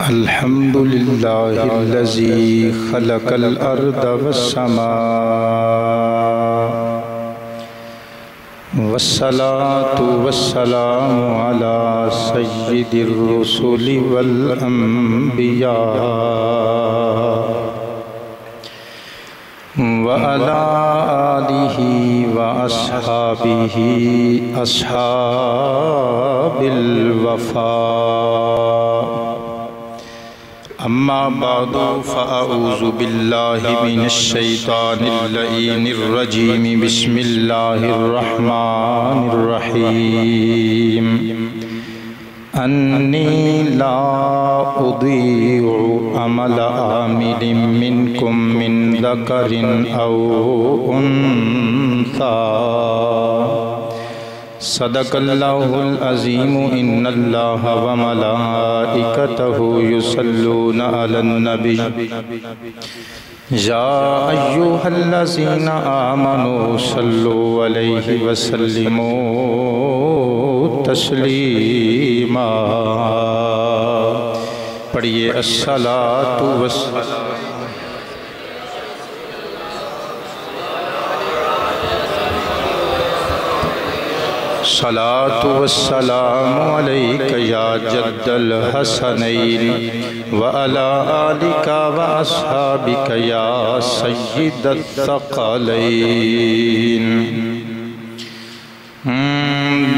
الحمد للہ الذی خلق الارض والسماء والصلاة والسلام علی سید الرسل والانبیاء وعلى آلہ واصحابہ اصحاب الوفاء اما بعد فاعوذ باللہ من الشیطان اللعین الرجیم بسم اللہ الرحمن الرحیم انی لا اضیع عمل عامل منکم من ذکر او انثی صدق اللہ العظیم ان اللہ وملائکتہ یصلون علی النبی یا ایہا الذین آمنوا صلوا علیہ وسلموا تسلیما۔ پڑھیے الصلاۃ والسلام صلاۃ والسلام علیک یا جد الحسنین وعلی آلک واصحابک یا سید الثقلین۔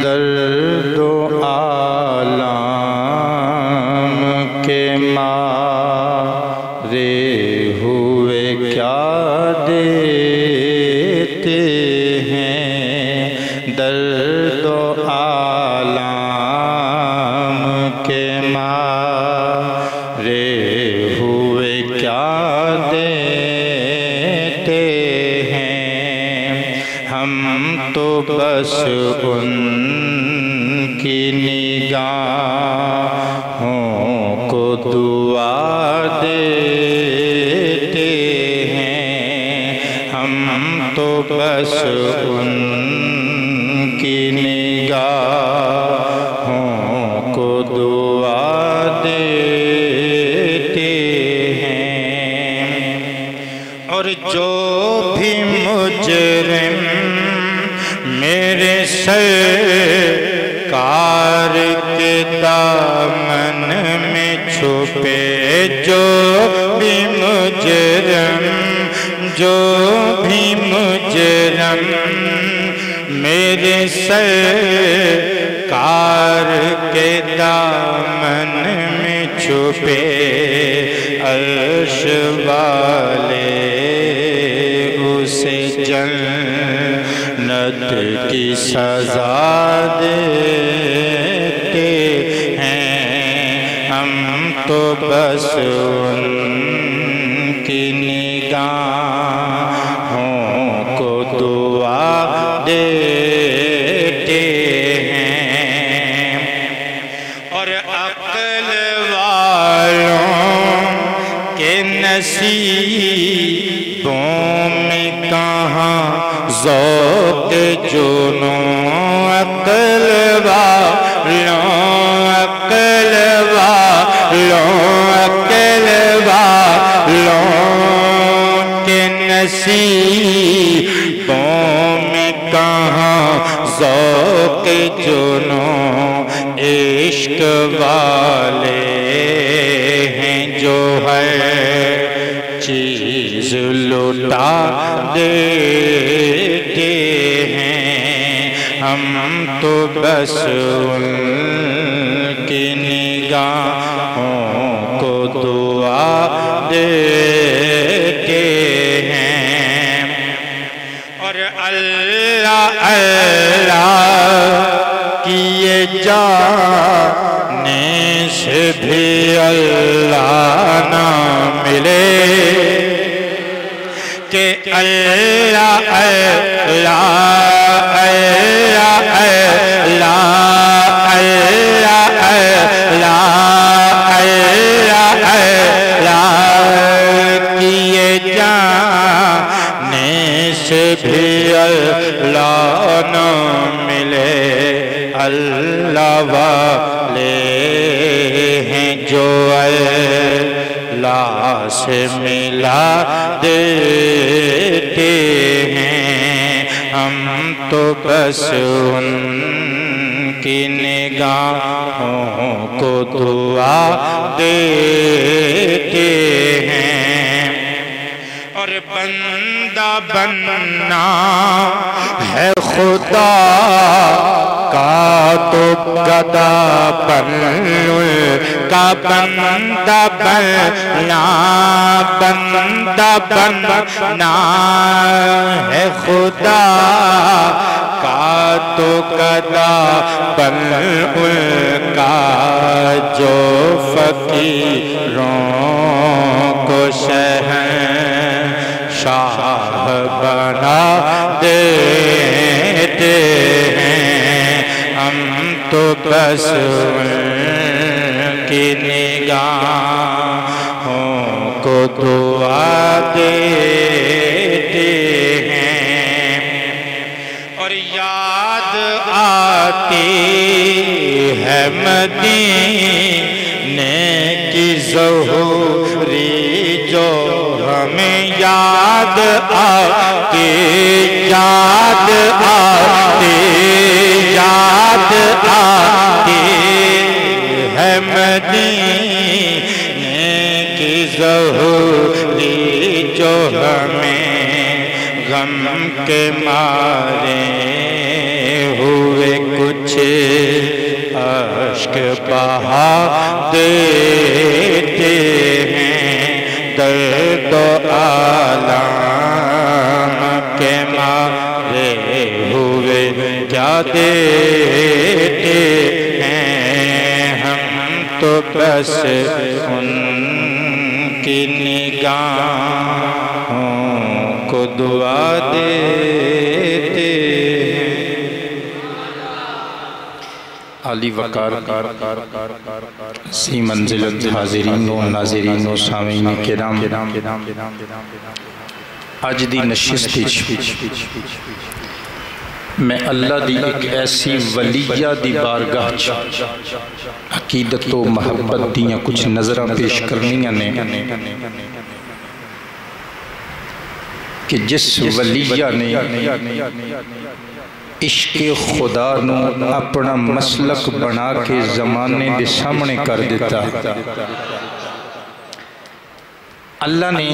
درد و آلام کے مارے ہوئے کیا دیتے ہیں، درد و آلام کے مارے ہوئے کیا دیتے ہیں، ہم تو بس ان کی نگاہوں کو دعا دیتے ہیں، ہم تو بس ان کی نگاہوں کو دعا دیتے ہیں۔ اور جو بھی مجرم میرے سرکار کے دامن میں چھپے، جو بھی مجرم میرے سرکار کے دامن میں چھپے، عرش والے اسے جنت کی سزا دیتے ہیں، ہم تو بس ان کی نگاہوں کو دعا دیتے ہیں۔ اور عقل والوں کے نصیبوں میں کہاں ذوق جنوں، عقل والوں کے نصیبوں میں کہاں ذوق جنوں، عشق والے ہیں جو ہر چیز لٹا دیتے ہیں، ہم تو بس ان کی نگاہوں کو دعا دیتے ہیں۔ اور اللہ اللہ کیے جانے سے بھی اللہ نہ ملے، کہ اللہ اللہ اللہ اللہ اللہ اللہ اللہ کیے جانے سے بھی اللہ نہ ملے، اللہ والے ہیں جو سے ملا دیتے ہیں ہم تو بس ان کی نگاہوں کو دعا دیتے ہیں اور بندہ بننا ہے خدا کا تو گدا بن کا بندہ بننا ہے خدا کا تو گدا بن کا جو فقیروں کو شہنشاہ بنا دیتے ہیں ہم تو بس ان کی نگاہوں کو دعا دیتے ہیں اور یاد آتی ہے مدینے کی ظہوری جو ہمیں یاد آتی ہے مدینے کی ظہوری جو ہمیں غم کے مارے ہوئے کچھ اشک بہا دیتے ہیں درد و آلام کے مارے ہوئے کیا دیتے ہیں ہم تو بس ان کی نگاہوں کو دعا دیتے ہیں عالی وقار سی منزلت حاضرین و ناظرین و سامعین کرام آج دی نشست میں اللہ دی ایک ایسی ولیہ دی بارگاہ عقیدت و محبت دیاں کچھ نظرہ پیش کرنیاں نے کہ جس ولیہ نے عشق خدا نو اپنا مسلک بنا کے زمانے دے سامنے کر دیتا اللہ نے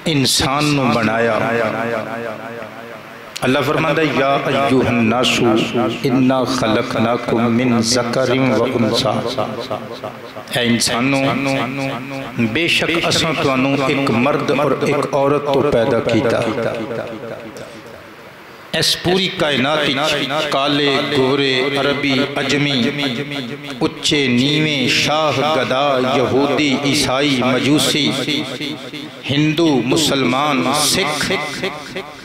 انسان نو بنایا اللہ فرماتا ہے یا ایوہ الناس انا خلقناکم من ذکر و انثی اے انسانوں بے شک اساں تانوں ایک مرد اور ایک عورت تو پیدا کیتا اس پوری کائنات کالے گورے عربی عجمی اچے نیویں شاہ گدا یہودی عیسائی مجوسی ہندو مسلمان سکھ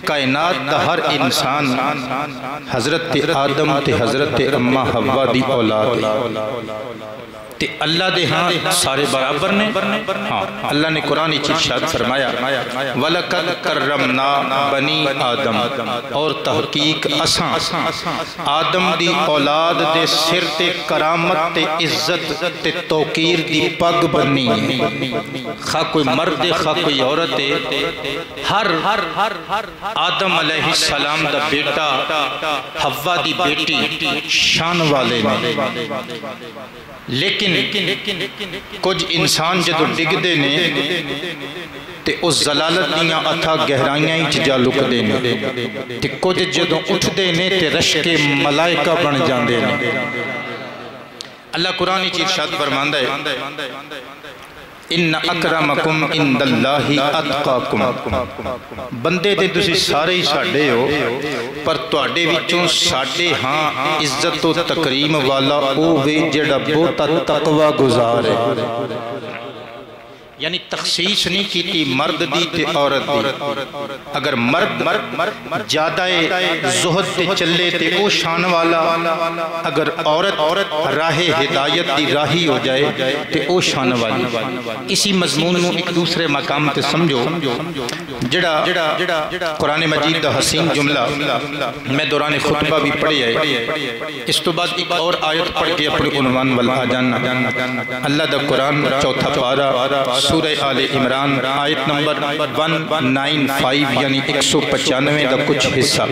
کائنات دا ہر انسان حضرت آدم تے حضرت اماں حوا دی اولاد تے اللہ دے ہاں سارے برابر نے ہاں اللہ نے قرآن ارشاد فرمایا وَلَقَدْ كَرَّمْنَا بَنِي آدم اور تحقیق اساں آدم دی اولاد دے سر تے کرامت تے عزت تے توقیر دی پگ بنی خواہ کوئی مرد خواہ کوئی عورت ہر آدم علیہ السلام دا بیٹا حوا دی بیٹی شان والے نے لیکن کچھ انسان جدو ڈگ دے نے تے اس ضلالت دیاں اتھا گہرائیاں ہی جا لک دے نے تے کچھ جدو اٹھ دے نے تے رشک ملائکہ بن جان دے نے اللہ قرآن کی ارشاد فرماندا ہے ان اکرمکم عند اللہ اتقاکم بندے تے تسی سارے ہی ساڈے ہو پر تواڈے وچوں ساڈے ہاں عزت و تکریم والا او وے جڑا بہت تقوی گزار ہے یعنی تخصیص نہیں کیتی مرد دی تے عورت دی اگر مرد زیادہ زہد تے چلے تے او شان والا اگر عورت راہ ہدایت دی راہی ہو جائے تے او شان والی اسی مضمون نو ایک دوسرے مقام تے سمجھو جڑا قرآن مجید دا حسین جملہ میں دوران خطبہ بھی پڑھی ہے اس تو بعد ایک اور آیت پڑھ کے اپنے عنوان والا جاننا اللہ دا قرآن چوتھا پارہ سورہ آل عمران آیت نمبر 195 یعنی 195 دا کچھ حصہ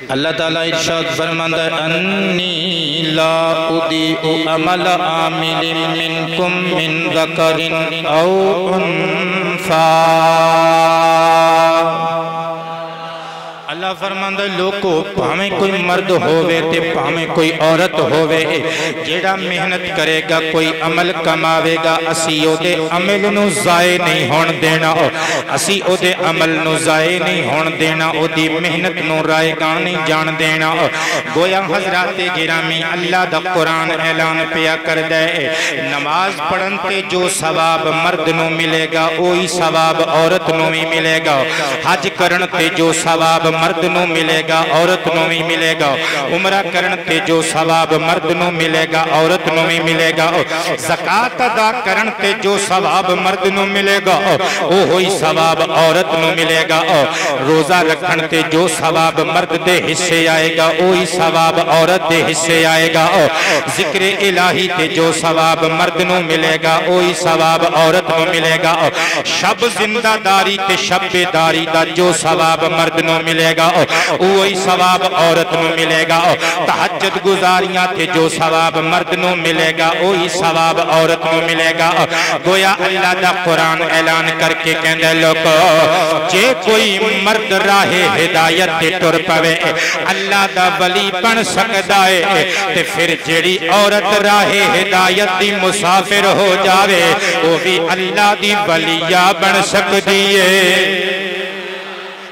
اللہ تعالیٰ ارشاد فرماتا ہے انی لا اضیع عمل عامل منکم من ذکر او انثی اللہ فرماندا لوکو پاویں کوئی مرد ہووے تے پاویں کوئی عورت ہووے جیڑا محنت کرے گا کوئی عمل کماوے گا اسی او دے عمل نو ضائع نہیں ہون دینا اسی او دے عمل نو ضائع نہیں ہون دینا او دی محنت نو رائے گا نہیں جان دینا گویا حضرات گرامی اللہ دا قرآن اعلان پیا کر دے نماز پڑھن تے جو ثواب مرد نو ملے گا وہی ثواب عورت نو بھی ملے گا حج کرن تے جو ثواب مرد نو ملے گا عورت نو بھی ملے گا عمرہ کرن تے جو ثواب مرد نو ملے گا عورت نو بھی ملے گا زکاة ادا کرن تے جو ثواب مرد نو ملے گا وہی ثواب عورت نو ملے گا روزہ رکھن تے جو ثواب مرد دے حصے آئے گا وہی ثواب عورت دے حصے آئے گا ذکر الہی تے جو ثواب مرد نو ملے گا وہی ثواب عورت نو ملے گا شب زندہ داری تے شب بیداری دا جو ثواب مرد نو ملے گا وہی ثواب عورت نو ملے گا تہجد گزاریاں تھے جو ثواب مرد نو ملے گا وہی ثواب عورت نو ملے گا گویا اللہ دا قرآن اعلان کر کے کہندے لوگو جے کوئی مرد راہ ہدایت تے ٹر پوے اللہ دا ولی بن سکدا ہے تے پھر جیڑی عورت راہ ہدایت دی مسافر ہو جاوے وہ بھی اللہ دی ولیہ بن سکدی ہے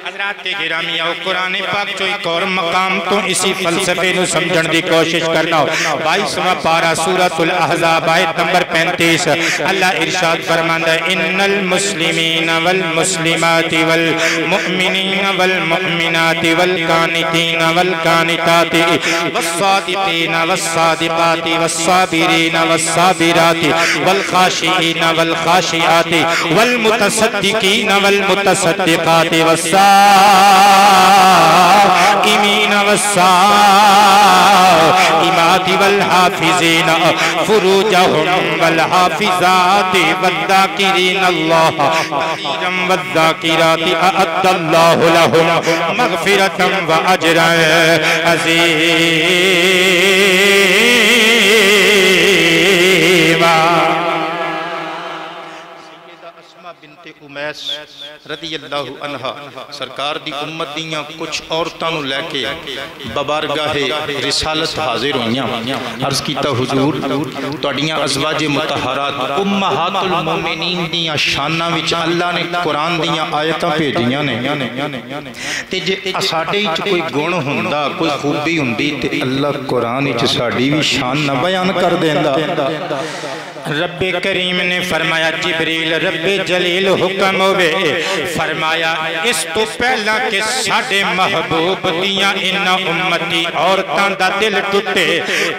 حضرات گرامی آؤ قرآن پاک جو ایک اور مقام تو اسی فلسفے نو سمجھن دی کوشش کرنا ہو 22واں پارہ سورۃ الاحزاب آیت نمبر 35 اللہ ارشاد فرماندا ہے ان المسلمین والمسلمات والمؤمنین والمؤمنات والقانتین والقانتات والصادقین والصادقات والصابرین والصابرات والخاشعین والخاشعات والمتصدقین والمتصدقات والصائمین والصائمات والحافظین فروجہم والحافظات والذاکرین اللہ کثیرا والذاکرات اعد اللہ لہم مغفرتا واجرا عظیما بنت امیس رضی اللہ عنہ سرکار دی امت دیاں کچھ عورتاں نو لے کے ببارگاہ رسالت حاضر ہوئیاں عرض کیتا حضور تواڈیاں ازواج مطہرات امہات المومنین دیاں شاناں وچ اللہ نے قرآن دیاں آیتاں بھیجیاں نے تے جے ساڈے وچ کوئی گن ہوندا کوئی خوبی ہوندی تے اللہ قرآن وچ ساڈی وی شان نہ بیان کر دیندا رب کریم نے فرمایا جبریل رب جلیل حکم ہوئے فرمایا اس تو پہلا کہ ساڑھے محبوب دیاں انہا امتی عورتاں دا دل ٹوٹے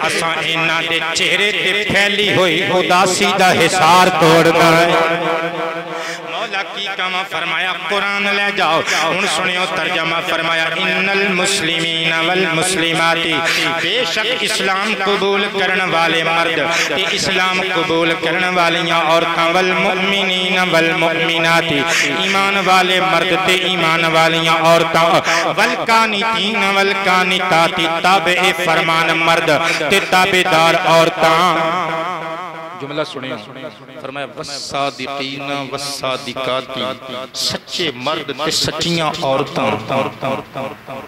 اساں انہا دے چہرے تے پھیلی ہوئی اداسی دا حسار توڑنا ہے مولا کی کما فرمایا قرآن لے جاؤ ان سنیو ترجمہ فرمایا ان المسلمین والمسلمات بے شک اسلام قبول کرن والے مرد تے اسلام قبول کرن والیاں عورتاں والمؤمنین والمؤمنات ایمان والے مرد تے ایمان والیاں عورتاں والقانتین والقانتات تابع فرمان مرد تے تابعدار عورتاں جملہ سنیں فرمایا والصادقین والصادقات سچے مرد تے سچیاں عورتاں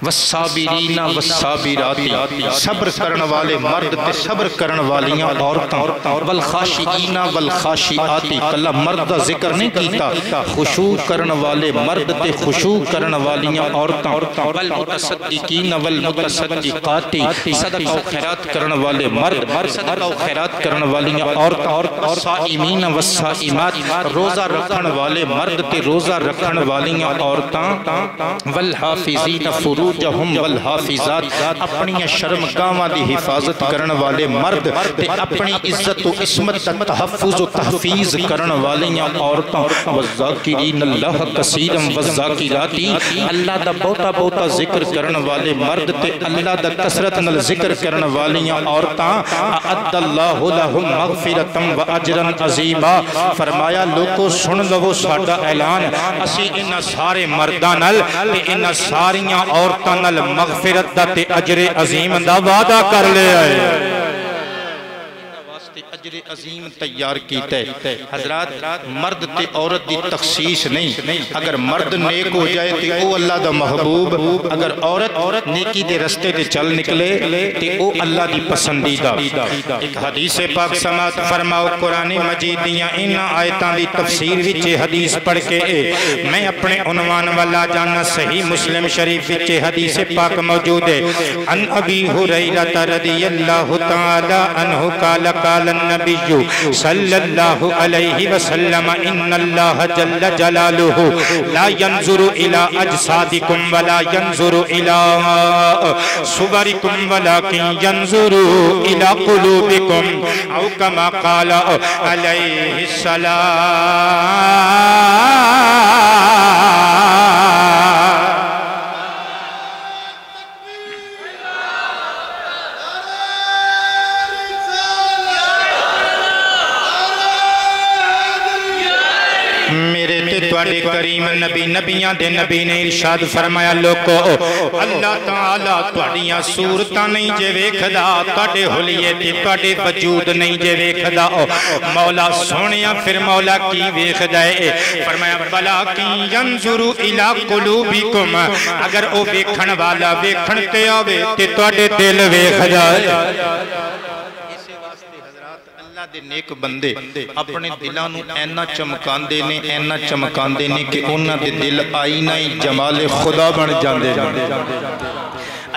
والصابرین والصابرات صبر کرن والے مرد تے صبر کرن والیاں عورتاں والخاشعین والخاشعات کلا مرد دا ذکر نہیں کیتا خشوع کرن والے مرد تے خشوع کرن والیاں عورتاں والمتصدقین والمتصدقات صدقہ و خیرات کرن والے مرد صدقہ و خیرات کرن والیاں عورتاں والصائمین والصائمات روزہ رکھن والے مرد تے روزہ رکھن والیاں عورتاں والحافظین فروجہم والحافظات اپنی شرمگاہاں دی حفاظت کرن والے مرد تے اپنی عزت و عصمت تحفظ و تحفیظ کرن والیاں عورتاں والذاکرین اللہ کثیرا والذاکرات اللہ دا بہتا بہتا ذکر کرن والے مرد تے اللہ دا کثرت نال ذکر کرن والیاں عورتاں اعد اللہ لہم مغفرتا و اجرا عظیما. فرمایا لوگو سن لو ساڈا اعلان, اسی انہاں سارے مرداں نال تے انہاں ساریاں عورتاں نال مغفرت دا تے اجر عظیم دا وعدہ کر لیا ہے. اجر عظیم تیار کیتا ہے. حضرات مرد تے عورت دی تخصیص نہیں, اگر مرد نیک ہو جائے تے او اللہ دا محبوب, اگر عورت نیکی دے رستے تے چل نکلے تے او اللہ دی پسندیدہ. ایک حدیث پاک سماعت فرماؤ قرآن مجید دیاں ان آیتاں دی تفسیر وچ حدیث پڑھ کے میں اپنے عنوان والا جانا. صحیح مسلم شریف وچ حدیث پاک موجود ہے. ان ابی ہریرہ رضی اللہ تعالی عنہ قال قال النبی صلی اللہ علیہ وسلم ان اللہ جل جلالہ لا ينظر الى اجسادکم ولا ينظر الى صورکم ولكن ينظر الى قلوبکم او کما قال علیہ السلام. تواڈے کریم نبی نبیاں دے نبی نے ارشاد فرمایا لوگو اللہ تعالی تواڈیاں صورتاں نہیں جے ویکھدا, تواڈے حلیے تے تواڈے وجود نہیں جے ویکھدا. مولا سونیا پھر مولا کی ویکھدا ہے؟ فرمایا بلا کی ینظر الی قلوبکم, اگر او ویکھن والا ویکھن تے آوے تے تواڈے دل ویکھدا ہے. اللہ دے نیک بندے اپنے دلوں نو اینا چمکاندے نے, اینا چمکاندے نے کہ انہاں دے دل آئینہ جمال خدا بن جاندے.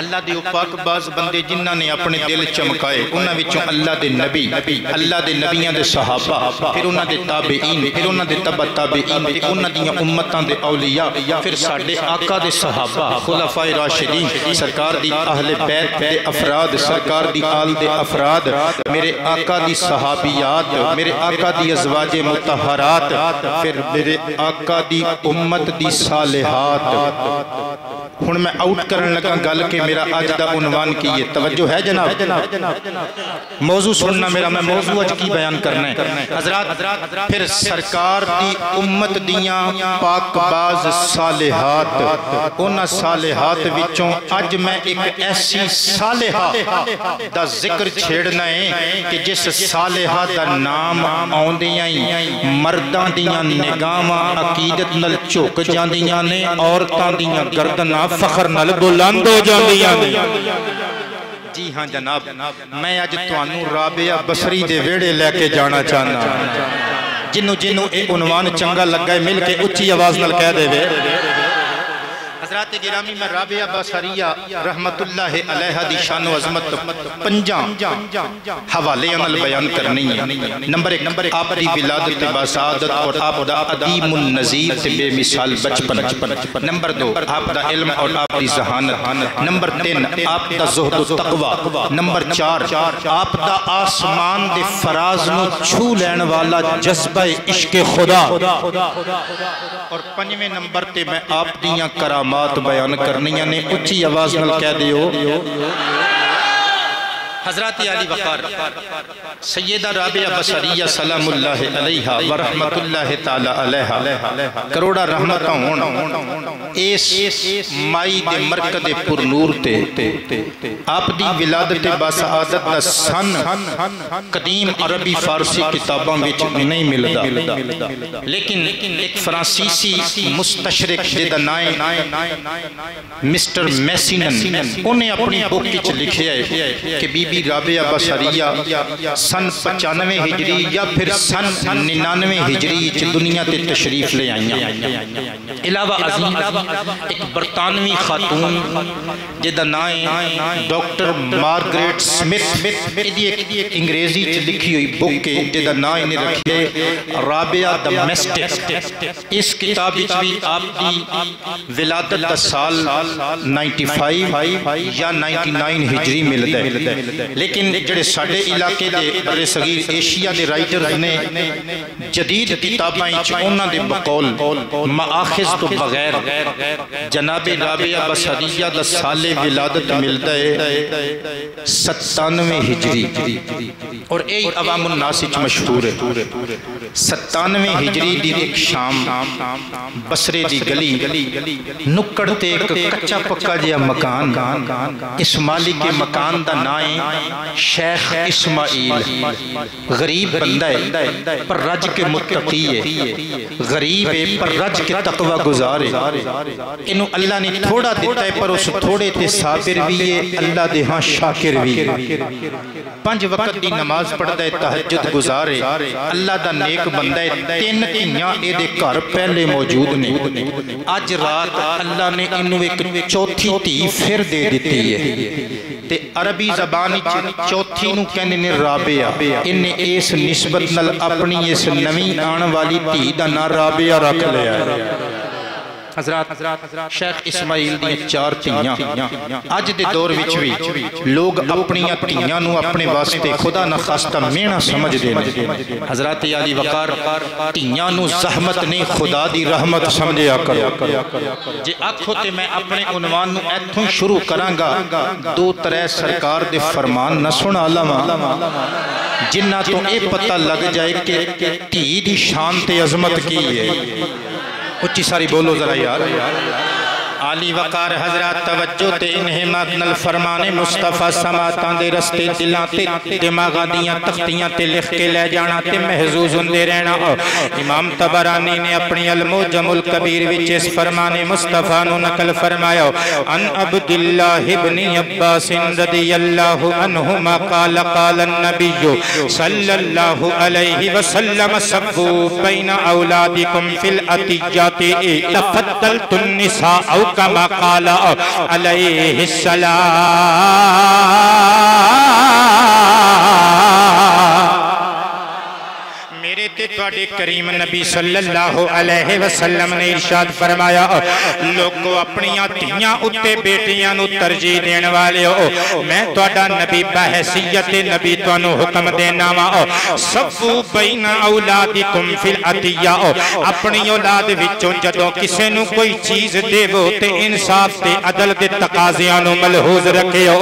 اللہ دے پاک باز بندے جنہاں نے اپنے دل چمکائے, انہاں وچوں اللہ دے نبی, اللہ دے نبیاں دے صحابہ, پھر انہاں دے تابعین, پھر انہاں دے تبع تابعین, پھر انہاں دیاں امتاں دے اولیاء, پھر ساڈے آقا دے صحابہ, خلفائے راشدین, سرکار دی اہل بیت دے افراد, سرکار دی آل دے افراد, میرے آقا دی صحابیات, میرے آقا دی ازواج مطہرات, پھر میرے آقا دی امت دی صالحات. ہن میں آؤٹ کرن لگا گل کہ میرا آج دا عنوان کی یہ توجہ ہے جناب, موضوع سننا میرا, میں موضوع اج کی بیان کرنا ہے. حضرات پھر سرکار دی امت دیاں پاک باز صالحات, انہاں صالحات وچوں اج میں ایک ایسی صالحہ دا ذکر چھیڑنا ہے کہ جس صالحہ دا نام آوندیاں ہی مرداں دیاں نگاہاں عقیدت نال جھک جاندیاں نے, عورتاں دیاں گردناں فخر نال بلند ہو جاندیاں نے. جی ہاں جناب, میں آج توانوں رابعہ بصری دے ویڑے لے کے جانا چاہنا. جنوں اے عنوان چنگا لگا ہے مل کے اچھی آواز نال کہہ دے وے. حضرات گرامی میں رابعہ بصریہ رحمت اللہ علیہ دی شان و عظمت پنجاں حوالے عمل بیان کرنی ہے. نمبر ایک, آپ دی ولادت باسعادت اور آپ دا عدیم النظیر تے بے مثال بچپن. نمبر دو, آپ دا علم اور آپ دی ذہانت. نمبر تین, آپ دا زہد و تقوی. نمبر چار, آپ دا آسمان دے فراز نو چھو لین والا جذبہ عشق خدا. اور پنجویں نمبر تے میں آپ دیاں کرامات بیان کرنیاں نے, اچھی آواز نال کہہ دیو. حضرات علی وقار سیدہ رابعہ بصریہ سلام اللہ علیہا ورحمت اللہ تعالی علیہا کروڑا رحمتاں ہون اس مائی دے مرکد پر نور تے آپ دی ولادت باسعادت دا سن قدیم عربی فارسی کتاباں وچ نہیں ملدا, لیکن ایک فرانسیسی مستشرق جدا نائے مسٹر میسینن انہیں اپنی بک وچ لکھیا ہے کہ بی بی رابعہ بصریہ سن 95 ہجری یا پھر سن 99 ہجری چ دنیا تے تشریف لے آئیاں. علاوہ عظیم ایک برطانوی خاتون جدا نائے ڈاکٹر مارگریٹ سمتھ, ایک انگریزی چ لکھی ہوئی بک کے جدا نائے نے رکھے رابعہ دا مسٹک. اس کتاب وچ بھی آپ دی ولادت دا سال 95 یا 99 ہجری ملدا ہے. لیکن جڑے ساڈے علاقے دے بر صغیر ایشیا دے رائٹرز نے جدید کتاباں وچ انہاں دے بقول مآخذ تو بغیر جناب رابعہ بصریہ دا سال ولادت ملتا ہے 97 ہجری، اور اے عوام الناس وچ مشہور ہے۔ 97 ہجری دی ایک شام بصرے دی گلی نکڑ تے ایک کچا پکا جیا مکان، اس مالک کے مکان دا نام شیخ اسماعیل، غریب بندہ ہے پر رج کے متقی ہے، غریب ہے پر رج کے تقوی گزار ہے، انہوں اللہ نے تھوڑا دیتا ہے پر اس تھوڑے تے صابر بھی ہے، اللہ دے ہاں شاکر بھی ہے، 5 وقت دی نماز پڑھتا ہے، تہجد گزارے، اللہ دا نیک بندہ ہے، 3 دھیاں اے دے گھر پہلے موجود نے، آج رات اللہ نے انہوں ایک چوتھی دھی پھر دے دیتی ہے، تے عربی زبانی چوتھی نو کہنے نے رابعہ، انہیں اس نسبت نل اپنی اس نویں آن والی دھی دا نا رابعہ رکھ لیا ہے۔ حضرات شیخ اسماعیل دی 4 دھیاں، آج دے دور وچ بھی لوگ اپنی دھیاں نو اپنے واسطے خدا نہ خواستہ مینا سمجھ دینے۔ حضرات علی وقار دھیاں نو زحمت نہیں خدا دی رحمت سمجھیا کرو، جے آکھو تے میں اپنے عنوان نو ایتھوں شروع کراں گا، 2-3 سرکار دے فرمان نہ سنا لواں جنہ تو اے پتہ لگ جائے کہ دھی دی شان تے عظمت کی ہے۔ اچھی ساری بولو ذرا یار۔ عالی وقار حضرات توجہ تے انہیں مادنل فرمان مصطفیٰ سماعتاں دے رستے دلاں تے دماغاں دیاں تختیاں تے لکھ کے لے جانا تے محظوظ ہندے رہنا۔ امام طبرانی نے اپنی المعجم الکبیر وچ اس فرمان مصطفیٰ نو نقل فرمایا، ان عبداللہ ابن عباس رضی اللہ عنہما قال قال النبی صلی اللہ علیہ وسلم صفوا بین اولادکم فی العطیات تفضلت النساء او کما قال علیہ السلام۔ میرے تے تواڈے کریم نبی صلی اللہ علیہ وسلم نے ارشاد فرمایا، لوگو اپنیاں دھیاں اتے بیٹیاں نو ترجیح دین والے ہو، میں تواڈا نبی بحیثیت نبی تانوں حکم دینا وا، صفو بین اولادکم فی العطیہ، اپنی اولاد وچوں جدوں کسے نو کوئی چیز دیو تے انصاف تے عدل دے تقاضیاں نو ملحوظ رکھیو،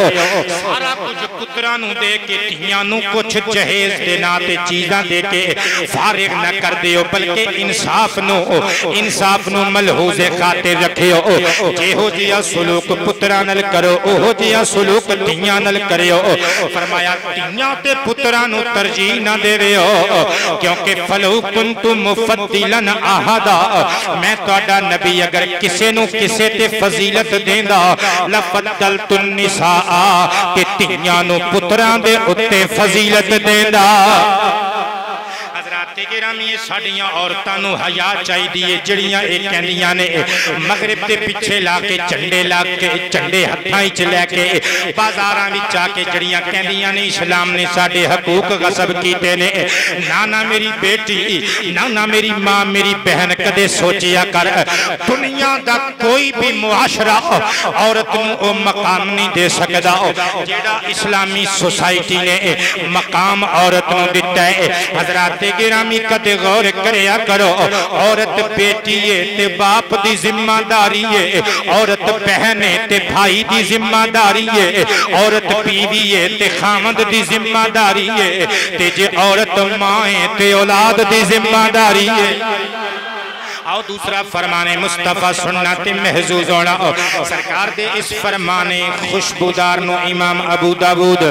سارا کچھ پتراں نو دے کے دھیاں نو کچھ جہیز دینا تے چیزاں دے کے فارغ نہ کر دیو، بلکہ انصاف نو ملحوظ خاطر رکھیو، جہو جیا سلوک پتراں نال کرو اوہو جیا سلوک دھیاں نال کریو۔ فرمایا دھیاں تے پتراں نو ترجیح نہ دیو، کیونکہ فلو کنت مفضلا احدا، میں تہاڈا نبی اگر کسے نو کسے تے فضیلت دیندا لفضلت النساء، کہ دھیاں نو پتراں دے اتے فضیلت دیندا۔ گرامی ساڑیاں عورتاں نو حیا چاہی دیئے جڑیاں ایک کہندیاں نے مغرب دے پیچھے لا کے چنڈے ہتھاں ہی لے کے بازاراں وچ آ کے جڑیاں کہندیاں نے اسلام نے ساڈے حقوق غصب کیتے نے، نانا میری بیٹی نانا میری ماں میری بہن کدے سوچیا کر دنیا دا کوئی بھی معاشرہ عورت نو او مقام نہیں دے سکدا جیڑا اسلامی سوسائٹی نے مقام عورت نو دیتا ہے۔ حضرات گرامی کدے غور کریا کرو، عورت بیٹی ہے تے باپ دی ذمہ داری ہے، عورت بہن ہے تے بھائی دی ذمہ داری ہے، عورت بیوی ہے تے خامد دی ذمہ داری ہے، تے جے عورت ماں ہے تے اولاد دی ذمہ داری ہے۔ آؤ دوسرا فرمان مصطفیٰ سنت محظوظ ہونا، سرکار دے اس فرمان خوشبودار نو امام ابو داود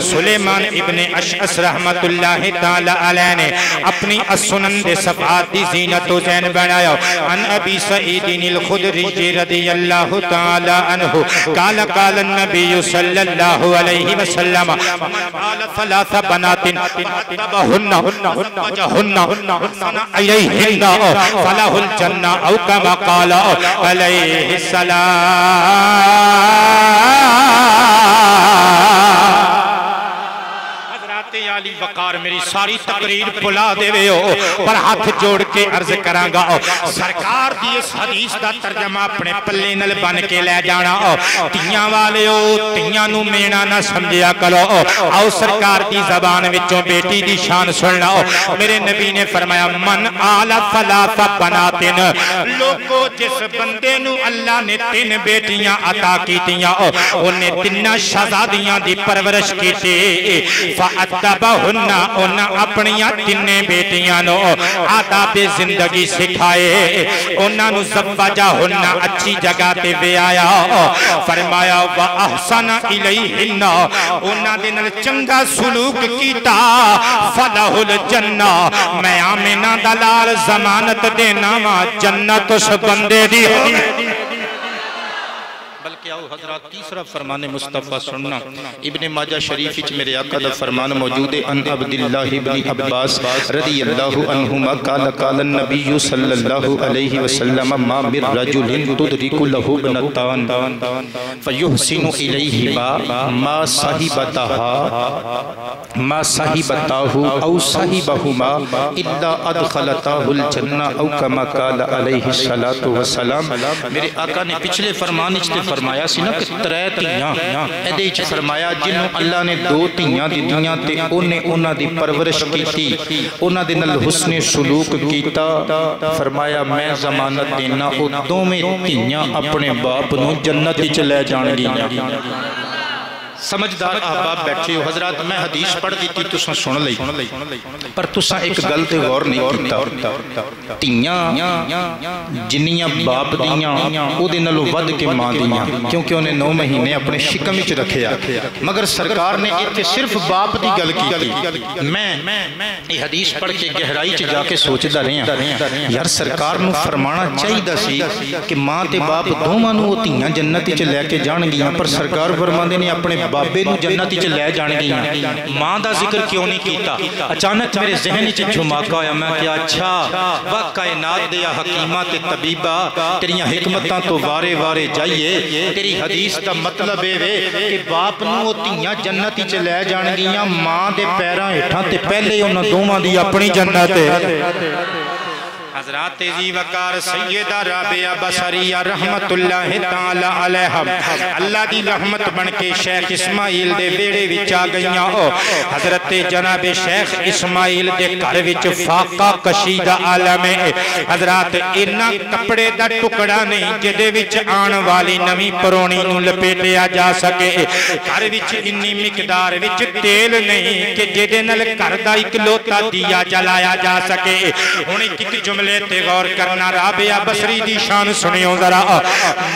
سلیمان ابن اشعث رحمت اللہ تعالی علیہ نے اپنی السنن دے صفحات دی زینت و زین بنایا۔ ان ابی سعید الخدری رضی اللہ تعالی عنہ قال قال النبی صلی اللہ علیہ وسلم قال ثلاث بنات فاتبہن وجہن علیہن فلہ الجنہ او کما قال علیہ السلام۔ علی وقار میری میری ساری تقریر بلا دے ہو پر ہاتھ جوڑ کے عرض کرانگا سرکار دی اس حدیث دا ترجمہ اپنے پلے نل بن کے لے جانا تیاں والے ہو تیاں نو مینا نہ سمجھیا کرو آؤ سرکار دی زبان وچوں بیٹی دی شان سننا میرے نبی نے فرمایا من آلا ثلاث بناتن لوگو جس بندے نو اللہ نے 3 بیٹیاں عطا کیتیاں انہیں 3 شہزادیاں دی پرورش کیتے فَأَتَّبَهُنَّ انہاں اپنیاں 3 بیٹیاں نو آداب زندگی سکھائے انہاں نو زوجہن اچھی جگہ تے بے آیا فرمایا وَأَحْسَنَ إِلَيْهِنَّ انہاں دے نال چنگا سلوک کیتا فَلَهُ الْجَنَّةُ میں آمنہ دلال ضمانت دینا وا جنت اس بندے دی ہوئی بلکہ آؤ حضرات تیسرا فرمان مصطفیٰ سننا ابن ماجہ شریف وچ میرے آقا دا فرمان موجود ہے ان عبداللہ ابن عباس رضی اللہ عنہما قال قال النبی صلی اللہ علیہ وسلم ما من رجل تدرک له ابنتان فیحسن الیہما ما صاحبتاہ او صاحبہما الا ادخلتاہ الجنہ او کما قال علیہ السلام میرے آقا نے پچھلے فرمان اچھتے فرمایا سی نا کہ 3 تیاں ایدے اچھ فرمایا جنہوں اللہ نے 2 تیاں دی دیاں تے انہیں دی پرورش کیتی انہاں دے نال حسن سلوک کیتا فرمایا میں ضمانت دینا او 2 تیاں اپنے باپ نو جنت وچ لے جان گیاں سمجھدار احباب بیٹھے ہو حضرات میں حدیث پڑھ دیتی تساں سن لئی پر تساں ایک گل تے غور نہیں کیتا تیاں جنیاں باپ دیاں او دے نالوں ود کے ماں دیاں کیونکہ انہیں 9 مہینے اپنے شکم وچ رکھیا مگر سرکار نے ایتھے صرف باپ دی گل کیتی میں یہ حدیث پڑھ کے گہرائی چ جا کے سوچدا رہیا یار سرکار نو فرمانا چاہیدا سی کہ ماں تے باپ دوواں نو تیاں جنت وچ لے کے جان گیاں پر سرکار فرماندے نے اپنے بابے نو جنت وچ لے جان گیاں ماں دا ذکر کیوں نہیں کیتا اچانک میرے ذہن وچ جھماکا ہویا میں کہ اچھا وا کائنات دے حکیماں تے طبیبہ تیریاں حکمتاں تو وارے وارے جائیے تیری حدیث دا مطلب اے وے کہ باپ نو تیاں جنت وچ لے جان گیاں ماں دے پیراں ہیٹھاں تے پہلے انہاں دوواں دی اپنی جنت ہے حضرات زی وقار سیدہ رابعہ بصریہ رحمت اللہ تعالی علیہ اللہ دی رحمت بن کے شیخ اسماعیل دے بیڑے وچ آ گئیاں حضرت جناب شیخ اسماعیل دے گھر وچ فاقہ کشیدہ عالم ہے حضرات انہاں کپڑے دا ٹکڑا نہیں جدے وچ آن والی نویں پرونی نو لپیٹیا جا سکے گھر وچ انی مقدار وچ تیل نہیں کہ جدے نال گھر دا اکلوتا دیا جلایا جا سکے ہن ایک جملے تے غور کرنا رابعہ بصری دی شان سنیو ذرا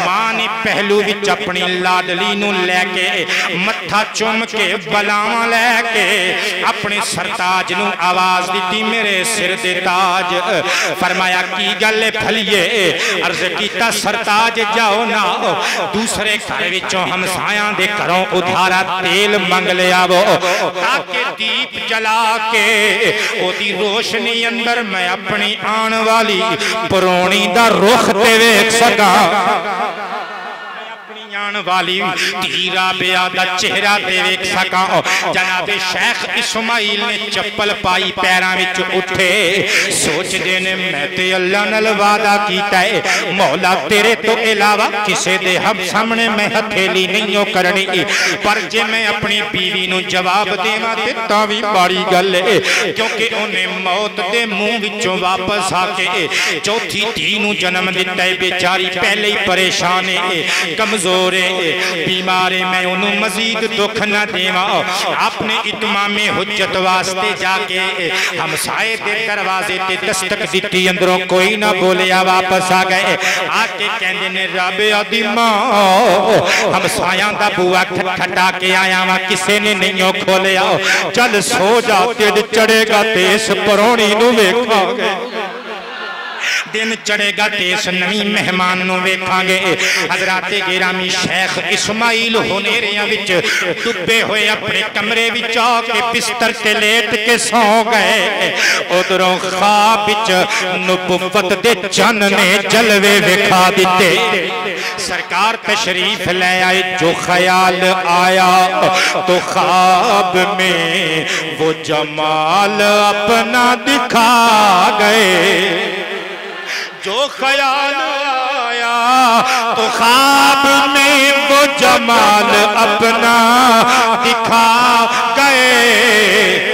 ماں نے پہلو وچ اپنی لاڈلی نو لے کے متھا چوم کے بلاواں لے کے اپنے سرتاج نو آواز دیتی میرے سر دے تاج فرمایا کی گل پھلیے عرض کیتا سرتاج جاؤ نا دوسرے گھر وچوں ہمسایاں دے گھروں ادھارا تیل منگ لیا وہ تاکہ دیپ جلا کے او دی روشنی اندر میں اپنی آن والی پرونی دا رخ تے ویکھ سکا والی تیرا بیادہ چہرہ دے ویک سکا جناب شیخ اسماعیل نے چپل پائی پیران وچ اٹھے سوچ دینے میں تے اللہ نل وعدہ کیتا ہے مولا تیرے تو علاوہ کسے دے ہم سامنے میں ہتھیلی نہیں ہو کرنی پر جے میں اپنی بیوی نو جواب دیواں تے تاوی باری گل ہے کیونکہ انہیں موت دے منہ وچوں واپس آ کے چوتھی دھی نو جنم دیتا ہے بیچاری پہلے ہی پریشان ہے کمزور بیمارے میں انہوں مزید دکھ نہ دیوا اپنے اتمام حجت واسطے جا کے ہم سائے دے دروازے تے دستک دیتی اندروں کوئی نہ بولیا واپس آ گئے آکے کہندے نے رابعہ دی ماں ہم سایاں دا بوا کھٹا کے آیا وہاں کسے نے نہیں کھولیا چل سو جا تیڑ چڑے گا تے اس پرونی نو ویکھا گئے دن چڑھے گا تے اس نویں مہمان نو ویکھاں گے حضرات گرامی شیخ اسماعیل ہنیریاں وچ ڈبے ہوئے اپنے کمرے وچ آ کے بستر تے لیٹ کے سو گئے ادھروں خواب وچ نبوت دے چن نے جلوے وکھا دیتے سرکار تشریف لے آئے جو خیال آیا تو خواب میں وہ جمال اپنا دکھا گئے جو خیال آیا تو خواب میں وہ جمال اپنا دکھا گئے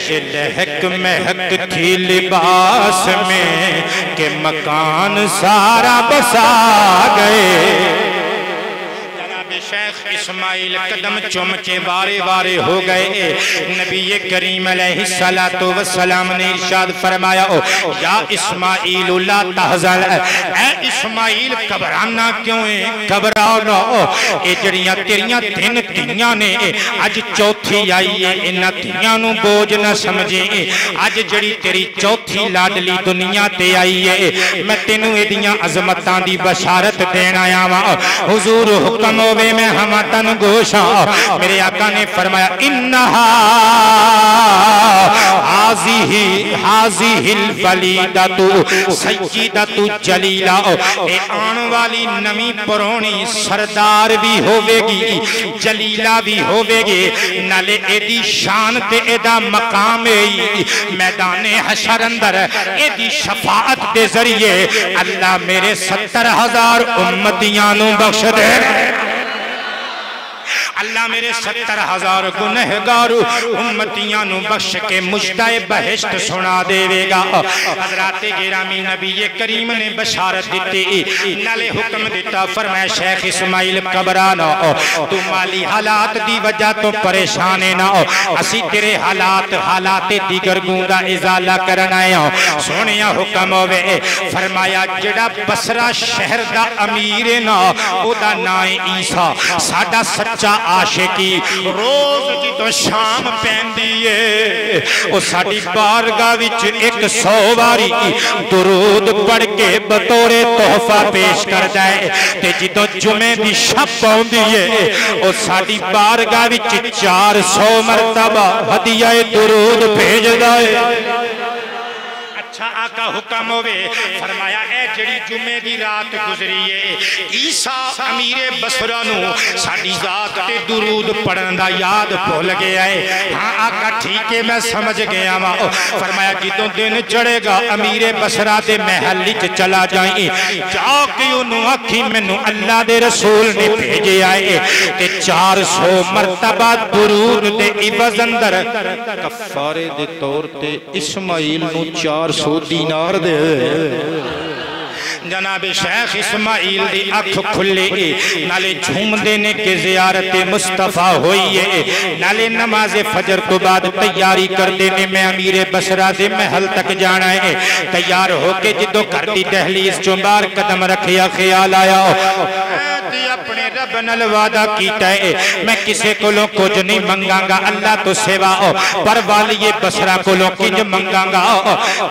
یہ لہک مہک تھی لباس میں کہ مکان سارا بسا گئے شیخ اسماعیل قدم چم کے وارے وارے ہو گئے نبی کریم علیہ السلام نے ارشاد فرمایا یا اسماعیل لا تحزن اے اسماعیل گھبرانا کیوں ہے گھبراؤ نہ اے جڑیاں تیریاں تین تیاں نے اج چوتھی آئی ہے انہاں تیاں نو بوجھ نہ سمجھے اج جڑی تیری چوتھی لاڈلی دنیا تے آئی ہے میں تینوں ایدیاں عظمتاں دی بشارت دینا آیا وا حضور حکم ہوئے میں ہمتن گوشا میرے آقا نے فرمایا انہا حاضی الولیدت سیدت جلیلہ اے آن والی نمی پرونی سردار بھی ہوئے گی جلیلہ بھی ہوئے گی نالے ایدی شان تے ایدہ مقام میدان حشر اندر ایدی شفاعت دے ذریعے اللہ میرے 70,000 امتیانوں بخش دے اللہ میرے 70,000 گنہگار امتیاں نو بخش کے مجدہ بہشت سنا دے گا حضرات گرامی نبی کریم نے بشارت دیتی نالے حکم دیتا فرمایا شیخ اسماعیل گھبرانا تو مالی حالات دی وجہ تو پریشانے نہ اسی تیرے حالات دیگر گوندا ازالہ کرنا ہے سونیا حکم ہوئے فرمایا جڑا بصرہ شہر دا امیر نا او دا نائے عیسیٰ ساڑا سچا عاشقی روز کی تو شام پہن دیئے او ساڑی بارگاہ وچ 100 واری درود پڑھ کے بطور تحفہ پیش کر جائے تے جدو جمعے دی شب پہن دیئے او ساڑی بارگاہ وچ 400 مرتبہ ہدیہ درود بھیج دائے اچھا آقا حکم ہوئے فرمایا اے جڑی جمعے دی رات گزریے عیسیٰ امیر بصرہ نو ساڑی ذات تے درود پڑھن دا یاد بھول گیا ہے ہاں آقا ٹھیک ہے میں سمجھ گیا ہوں فرمایا جدوں دن چڑھے گا امیر بصرہ دے محلی چلا جائیں جاؤ کہ انہوں آکھی منو اللہ دے رسول نے بھیجے آئے تے 400 مرتبہ درود دے عوض اندر کفارے دے طور تے اسماعیل نو 400 دینار دے جناب شیخ اسماعیل دی اکھ کھلے نالے جھوم دینے کے زیارت مصطفیٰ ہوئی ہے نالے نماز فجر تو بعد تیاری کر دینے میں امیر بصرہ دے محل تک جانا ہے تیار ہو کے جدو کرتی دہلیز چنبار قدم رکھیا خیال آیا اپنے رب نل وعدہ کیتا ہے میں کسے کولوں کچھ نہیں منگاں گا اللہ تو سوا پر والی بصرہ کولوں کنج منگاں گا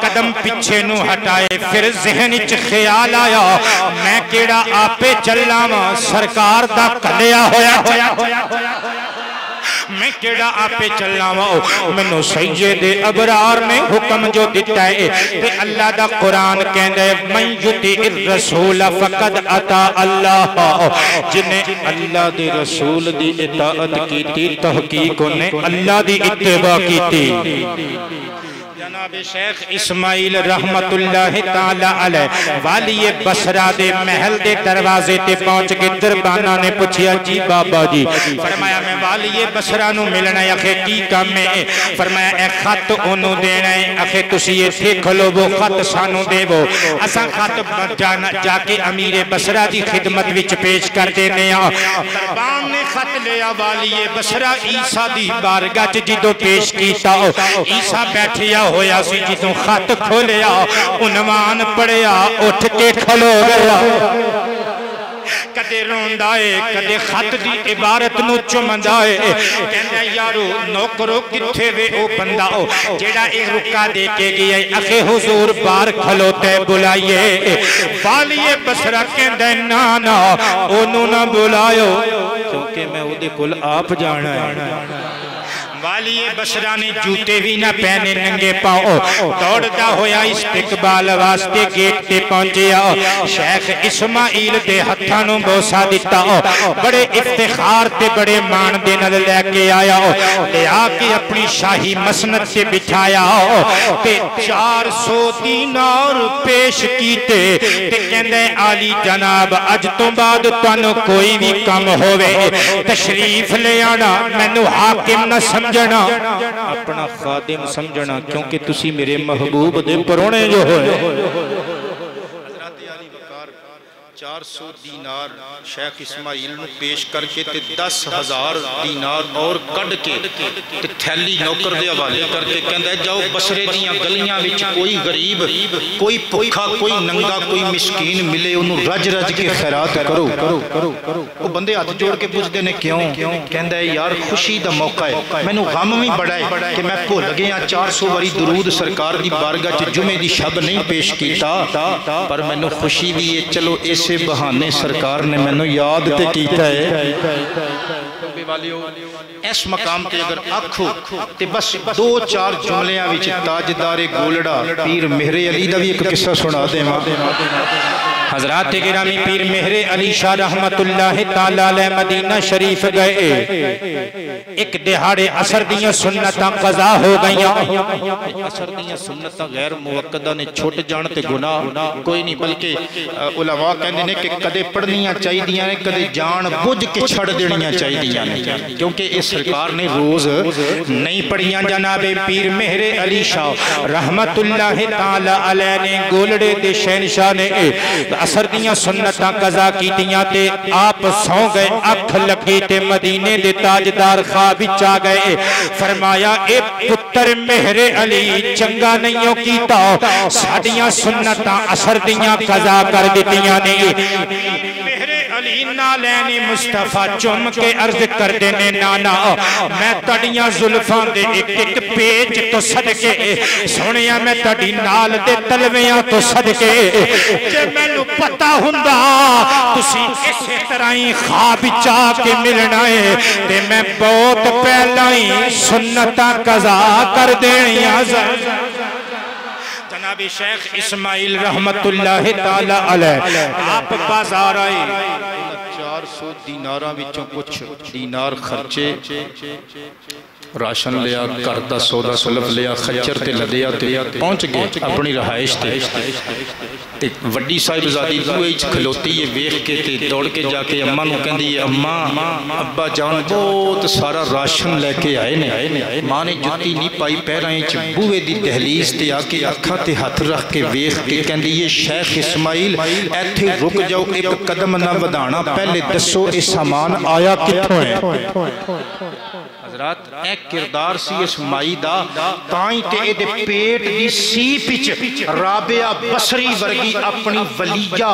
قدم پیچھے نو ہٹائے پھر ذہن اچ خیال آیا میں کیڑا آپے چلاواں سرکار دا کلیا ہویا میں کیڑا آپے چلاواں منو سید ابرار نے حکم جو دیتا ہے کہ اللہ دا قرآن کہندے من یطیع الرسول فقد اطاع اللہ جنہیں اللہ دے رسول دی اطاعت کیتی تحقیق نے اللہ دی اتباع کیتی جناب شیخ اسماعیل رحمت اللہ تعالیٰ علیہ والی بصرہ دے محل دے دروازے تے پہنچ کے دربانہ نے پوچھیا جی بابا جی فرمایا میں والی بصرہ نو ملنا ہے اکھے کی کام میں فرمایا اے خط انہوں دینا ہے اکھے تسی یہ دیکھ لو وہ خط سانو دے وہ اسا خط جا کے امیر بصرہ دی خدمت وچ پیش کر دینے دربان نے خط لیا والی بصرہ عیسیٰ دی بارگاہ جدو پیش کیتا عیسیٰ بیٹھیا ہویا سی جدوں خط کھولیا عنوان پڑھیا اٹھ کے کھلو گیا کدے روندا ہے کدے خط دی عبارت نو چمندا ہے کہندا یارو نوکرو کتھے وے او بندہ جیڑا اے رکا دے کے گیا اخے حضور بار کھلوتے بلائیے والی بصرہ کہندا نانا اونوں نہ بلائیو کیونکہ میں او دے کول آپ جانا ہے والی بصرہ نے جوتے بھی نہ پہنے ننگے پاؤ دوڑتا ہویا استقبال واسطے گیٹ تے پہنچیا شیخ اسماعیل دے ہتھانوں بوسا دیتا بڑے افتخار تے بڑے مان دے نل لے کے آیا لے آکے اپنی شاہی مسند سے بٹھایا تے 400 دینار پیش کیتے تے کہندے عالی جناب اج تو بعد تانوں کوئی بھی کم ہوئے تشریف لے آنا مینوں حاکم نہ سمجھنا اپنا خادم سمجھنا کیونکہ تسی میرے محبوب دے پرونے جو ہوئے حضرت علی وقار 400 دینار شیخ اسماعیل نے پیش کر کے 10,000 دینار اور کڑ کے تھیلی نوکر دے حوالے کر کے کہندا ہے جاؤ بصرے دیاں گلیاں وچ کوئی غریب کوئی بھوکا کوئی ننگا کوئی مسکین ملے انہوں رج رج کے خیرات کرو وہ بندے ہاتھ جوڑ کے پوچھتے نے کیوں کہندا ہے یار خوشی دا موقع ہے مینوں غم بھی بڑا ہے کہ میں بھول گیا 400 واری درود سرکار دی بارگاہ چ جمعے دی شب نہیں پیش کیتا پر مینوں خوشی بھی ہے چلو اسے بہانے سرکار نے مینوں یاد تے کیتا ہے اس مقام تے اگر آکھو تے بس 2-4 جملیاں وچ تاجدار گولڑا پیر مہر علی دا بھی ایک قصہ سنا دے حضرات گرامی پیر مہر علی شاہ رحمت اللہ تعالی علیہ مدینہ شریف گئے ایک دہاڑے عصر دیاں سنتاں قضا ہو گئیاں عصر دیاں سنتاں غیر موقدہ نے چھوٹ جان تے گناہ کوئی نہیں بلکہ علماء کہنے نے کہ کدے پڑھنیاں چاہی دیاں نے کدے جان بجھ کے چھڑ دینیاں چاہی دیاں نے کیونکہ اس سرکار نے روز نہیں پڑھیاں جناب پیر مہر علی شاہ رحمت اللہ تعالی علیہ نے گولڑے دے شہنشاہ نے عصر دیاں سنتاں قضا کی دیاں تے آپ سو گئے اکھ لگی تے مدینے دے تاجدار خواب چا گئے فرمایا اے پتر مہر علی چنگا نہیں کیتا ساڈیاں سنتاں عصر دیاں قضا کر دیتیاں نے مہر علی نالین مصطفیٰ چم کے عرض کر دینے نانا میں تڑیاں زلفاں دے ایک ایک پیج تو صدقے سنیا میں تڑی نال دے تلویاں تو صدقے کہ میں نو پتا ہوندا تسی اسی طرح ہی خواب چاہ کے ملنا ہے تے میں بہت پہلا ہی سنتاں قضا کر دینیاں جناب شیخ اسماعیل رحمت اللہ تعالی علیہ آپ بازار آئے 400 دیناراں وچوں کچھ دینار خرچے راشن لیا کرتا سودا سلف لیا خچر تے لدیا تے پہنچ گئے اپنی رہائش تے وڈی صاحب زادی دوئے اچھ کھلوتی ہے ویخ کے تے دوڑ کے جا کے اممہ نو کہندی ہے اممہ ابا جان بہت سارا راشن لے کے آئے نے ماں نے جتی نہیں پائی پیرائیں اچھ بوئے دی دہلیز تے آکے اکھا تے ہاتھ رکھ کے ویخ کے کہندی یہ شیخ اسماعیل ایتھے رک جاؤ ایک قدم نہ ودانا پہلے دسو اے سامان آیا کتھوں ہے حضرات ایک کردار سی اس مائی دا تائیں تے اے دے پیٹ دی سی پچ رابعہ بصری ورگی اپنی ولیہ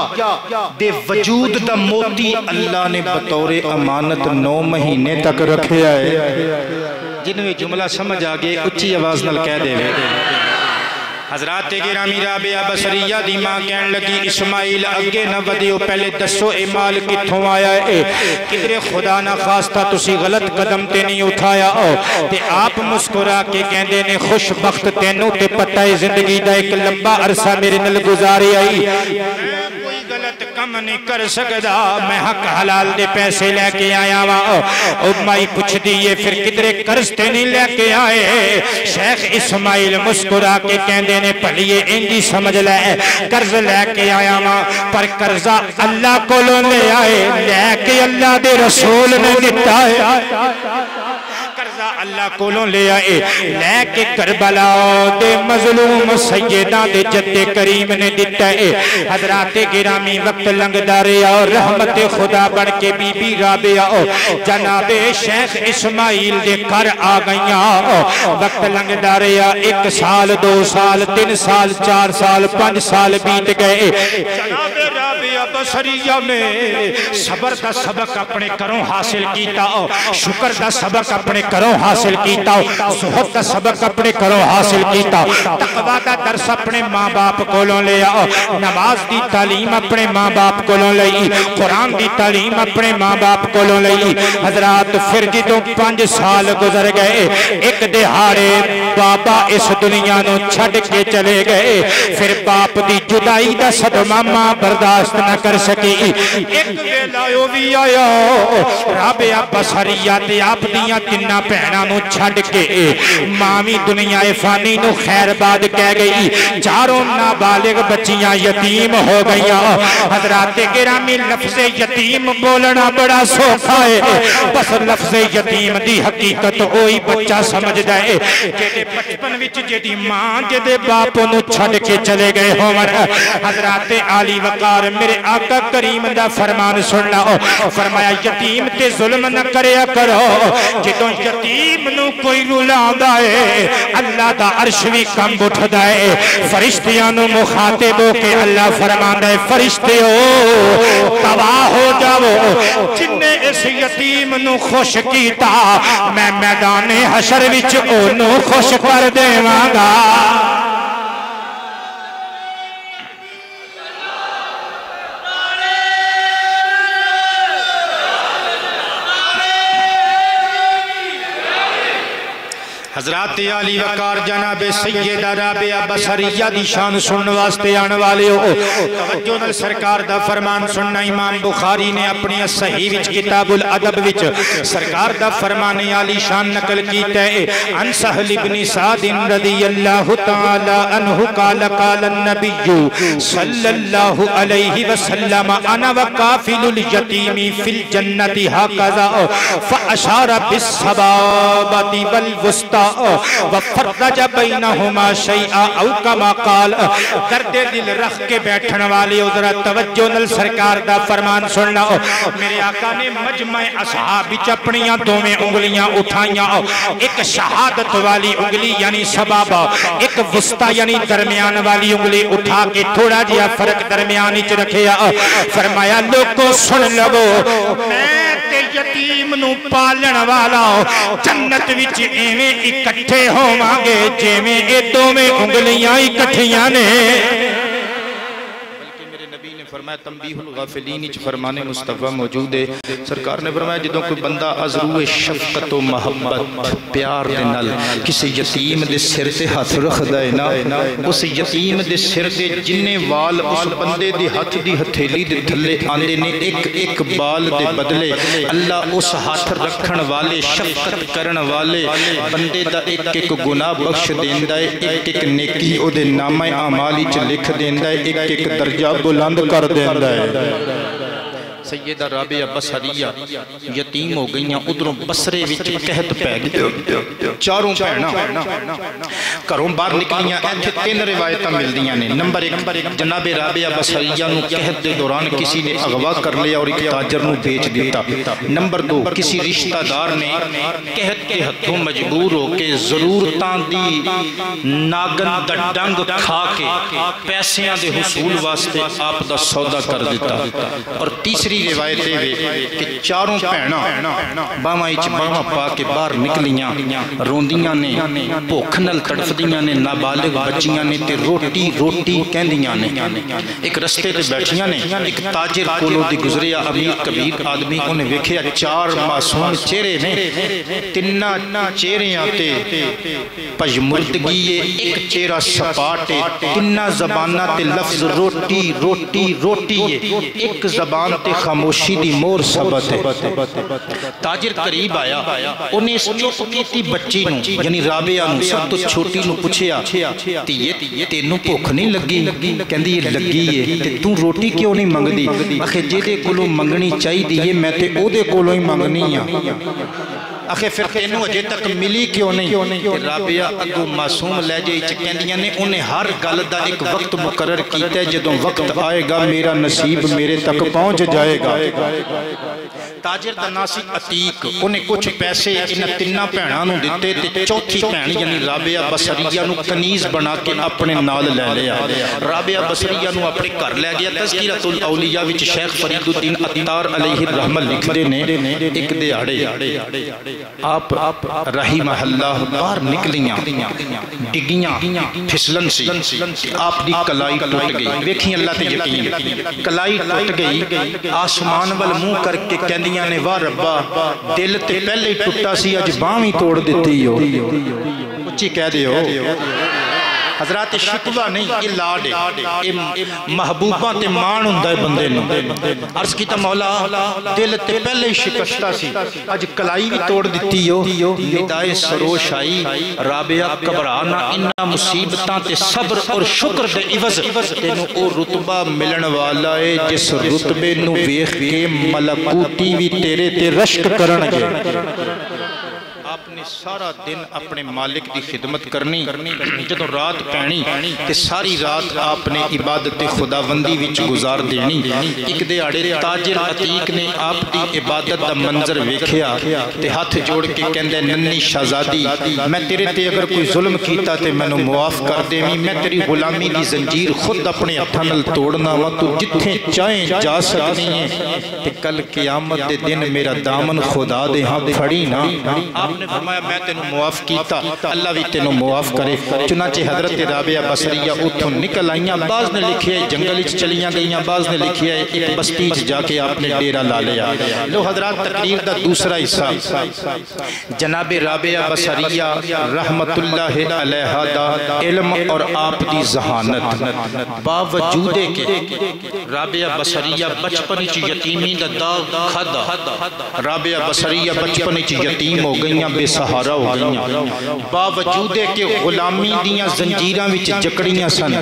دے وجود دا موتی اللہ نے بطور امانت 9 مہینے تک رکھے آئے جنویں جملہ سمجھ آگے اچھی آواز نل کہہ دے حضرات گرامی رابعہ بصریہ دی ماں کہن لگی اسماعیل اگے نہ ودیو پہلے دسو اے مال کتھوں آیا ہے کدھر خدا نہ خواستہ تسی غلط قدم تے نہیں اٹھایا تے آپ مسکرا کے کہندے نے خوش بخت تینوں تے پتہ زندگی دا ایک لمبا عرصہ میرے نل گزارے آئی کوئی غلط کم نہیں کر سکدا میں حق حلال دے پیسے لے کے آیا وا مائی پوچھ دیئے پھر کدھر قرض تے نہیں لے کے آئے شیخ اسماعیل مسکرا کے کہندے نے پڑھئے انجی سمجھ لے قرض لے کے آیا ماں پر قرضہ اللہ کو لے آئے لے کے اللہ دے رسول نے دیتا ہے قرضہ اللہ کو لے آئے لے کے کربلا دے مظلوم سیداں دے جد کریم نے دیتا ہے حضرات گرامی وقت لنگدا رہا اور رحمت خدا بن کے بی بی رابعہ جناب شیخ اسماعیل دے گھر آ گئیاں وقت لنگدا رہا 1 سال 2 سال 3 سال 4 سال 5 سال بیت گئے جناب رابعہ بصریہ نے صبر دا سبق اپنے کروں حاصل کیتا شکر دا سبق اپنے کروں حاصل کیتا زہد دا سبق اپنے کروں حاصل کیتا تقوی دا درس اپنے ماں باپ کولوں لیا نماز دی تعلیم اپنے ماں باپ کولوں لئی قرآن دی تعلیم اپنے ماں باپ کولوں لئی حضرات پھر جدوں 5 سال گزر گئے ایک دہاڑے بابا اس دنیا نو چھڑ کے چلے گئے پھر باپ دی جدائی دا صدمہ ماں برداشت نہ کر سکی ایک ویلا او بھی آیا رابعہ بصریہ تے آپ دیاں تنہ بہناں نو چھڑ کے مامی دنیا فانی نو خیر باد کہہ گئی چاروں نابالغ بچیاں یتیم ہو گئیاں حضرات گرامی لفظ یتیم بولنا بڑا سوکھا ہے بس لفظ یتیم دی حقیقت ہوئی بچہ سمجھ دائے جیدے بچپن وچ جیدی ماں جیدے باپوں نو چھڑ کے چلے گئے ہومر حضرات عالی وقار میرے آقا کریم دا فرمان سننا فرمایا یتیم تے ظلم نہ کریا کرو جدوں یتیم نو کوئی رولا دائے اللہ دا عرش بھی کم اٹھ دائے فرشتیاں نو مخاطب ہو کے اللہ فرمان دائے فرشتے ہو تباہ ہو جاؤ جن نے اس یتیم نو خوش کیتا میں میدان حشر وچ اونو خوش کر دیواں گا حضرات عالی وقار جناب سیدہ رابعہ بصریہ دی شان سنن واسطے آنے والے ہو توجہ نال سرکار دا فرمان سننا امام بخاری نے اپنی صحیح وچ کتاب الادب وچ سرکار دا فرمان عالی شان نقل کیتا ہے عن سہل بن سعد رضی اللہ تعالی عنہ قال قال النبی صلی اللہ علیہ وسلم انا وقافل الیتیم فی الجنت ہکذا فاشار بالسبابۃ والوسطی وفرج بینہما شیئا او کما قال درد دل رکھ کے بیٹھن والے ادھر توجہ نل سرکار دا فرمان سننا میرے آقا نے مجمع اصحاب اپنیاں دوویں انگلیاں اٹھائیاں ایک شہادت والی انگلی یعنی سبابہ ایک وسطی یعنی درمیان والی انگلی اٹھا کے تھوڑا جیا فرق درمیان وچ رکھیا فرمایا لوگوں سن لو میں یتیم نو پالن والا جنت وچ ایویں اکٹھے ہوواں گے جویں اے دوویں انگلیاں اکٹھیاں نے فرمایا تنبیہ الغافلین اچ فرمان مصطفیٰ موجود ہے سرکار نے فرمایا جدوں کوئی بندہ از روح شفقت و محبت پیار دے نال کسی یتیم دے سر تے ہاتھ رکھدا ہے نا اس یتیم دے سر دے جننے وال اس بندے دے ہاتھ دی ہتھیلی دے تھلے آندے نے ایک ایک بال دے بدلے اللہ اس ہاتھ رکھن والے شفقت کرن والے بندے دا ایک ایک گناہ بخش دیندا ہے ایک ایک نیکی او دے نامہ اعمال وچ لکھ دیندا ہے ایک ایک درجہ بلند کر دیندہ ہے سیدہ رابعہ بصریہ یتیم ہو گئیاں ادھروں بصرے وچ قحط پہ گئے چاروں پہنا گھروں باہر نکلیاں ایتھے 3 روایتاں ملدیاں نے نمبر 1 جناب رابعہ بصریہ نو قحط دے دوران کسی نے اغوا کر لیا اور ایک تاجر نو بیچ دیتا نمبر 2 کسی رشتہ دار نے قحط کے ہتھوں مجبور ہو کے ضرورتاں دی ناگن دا ڈنگ کھا کے پیسیاں دے حصول واسطے آپ دا سودا کر دیتا اور تیسری روایتیں وے کہ چاروں پہنا باواں اچ باواں پا کے باہر نکلیاں روندیاں نے بھوک نال تڑفدیاں نے نابالغ بچیاں نے تے روٹی روٹی کہندیاں نے ایک رستے تے بیٹھیاں نے ایک تاجر کولوں دی گزریا امیر کبیر آدمی انہیں ویکھیا 4 معصوم چہرے نے تنہ چہریاں تے پژمردگی ایک چہرہ سپاٹ تنہ زبانہ تے لفظ روٹی روٹی روٹی ایک زبان تے خاموشی دی مور ثبت ہے تاجر قریب آیا انہیں اس چپ کیتی بچی نو یعنی رابعہ نو سب تو چھوٹی نو پوچھیا تینوں بھوک نہیں لگی کہندی یہ لگی ہے تے تو روٹی کیوں نہیں منگ دی آخے جے دے کولوں منگنی چاہی دی میں تے او دے کولوں ہی منگنی ہاں آخر پھر تینوں اجے تک ملی کیوں نہیں؟ کہ رابعہ اگو معصوم لہجے وچ کہندیاں نے انہیں ہر گل دا ایک وقت مقرر کیتا ہے، جدوں وقت آئے گا میرا نصیب میرے تک پہنچ جائے گا۔ تاجر دا نام سی عتیق، انہیں کچھ پیسے ان تیناں بھیناں نوں دتے تے چوتھی بھین یعنی رابعہ بصریہ نوں کنیز بنا کے اپنے نال لے لیا۔ رابعہ بصریہ نوں اپنے گھر لے گیا۔ تذکرۃ الاولیاء وچ شیخ فرید الدین عطار علیہ الرحمہ لکھدے نے ایک دیہاڑے آپ رحمہ اللہ باہر نکلیاں، ڈگیاں پھسلن سی، آپ دی کلائی ٹوٹ گئی۔ ویکھیں اللہ تے یقین، کلائی ٹوٹ گئی، آسمان وال منہ کر کے کہندیاں نے واہ ربا دل تے پہلے ہی ٹوٹا سی اج باں وی توڑ دتی ہو۔ اچھی کہہ دیو حضرات، شکوہ نہیں، یہ لاڈ ہے، یہ محبوبہ تے مان ہوندا ہے بندے نوں۔ عرض کیتا مولا دل تے پہلے ہی شکستہ سی اج کلائی بھی توڑ دتی ہو۔ ندائے سروش آئی، رابعہ گھبرانا، انہاں مصیبتاں تے صبر اور شکر دے عوض تینوں او رتبہ ملن والا ہے جس رتبے نوں ویکھ کے ملکوتی بھی تیرے تے رشک کرن گے۔ آپ نے سارا دن اپنے مالک دی خدمت کرنی، جدوں رات پینی کہ ساری رات آپ نے عبادت خداوندی وچ گزار دینی۔ ایک دیہاڑے تاجر عتیق نے آپ دی عبادت دا منظر ویکھیا تے ہاتھ جوڑ کے کہندے ننی شہزادی میں تیرے تے اگر کوئی ظلم کیتا تے مینوں معاف کر دیویں، میں تیری غلامی دی زنجیر خود اپنے ہتھاں نال توڑنا وا، تو جتھے چاہیں جا سکدی ہے تے کل قیامت دے دن میرا دامن خدا دے ہاں پھڑی نا۔ آپ نے فرمایا میں تینوں معاف کیتا، اللہ بھی تینوں معاف کرے۔ چنانچہ حضرت رابعہ بصریہ اتھوں نکل آئیاں، بعض نے لکھیا ہے جنگل وچ چلیاں گئیاں، بعض نے لکھیا ہے ایک بستی وچ جا کے آپ نے ڈیرا لا لیا۔ لو حضرات تقریر دا دوسرا حصہ جناب رابعہ بصریہ رحمت اللہ علیہ دا علم اور آپ دی ذہانت، باوجود کہ رابعہ بصریہ بچپن وچ یتیمی دا داغ کھدا، رابعہ بصریہ بچپن وچ یتیم ہو گئیاں، بے سہارا ہو گئیاں، باوجود کہ غلامی دیاں زنجیراں وچ جکڑیاں سن،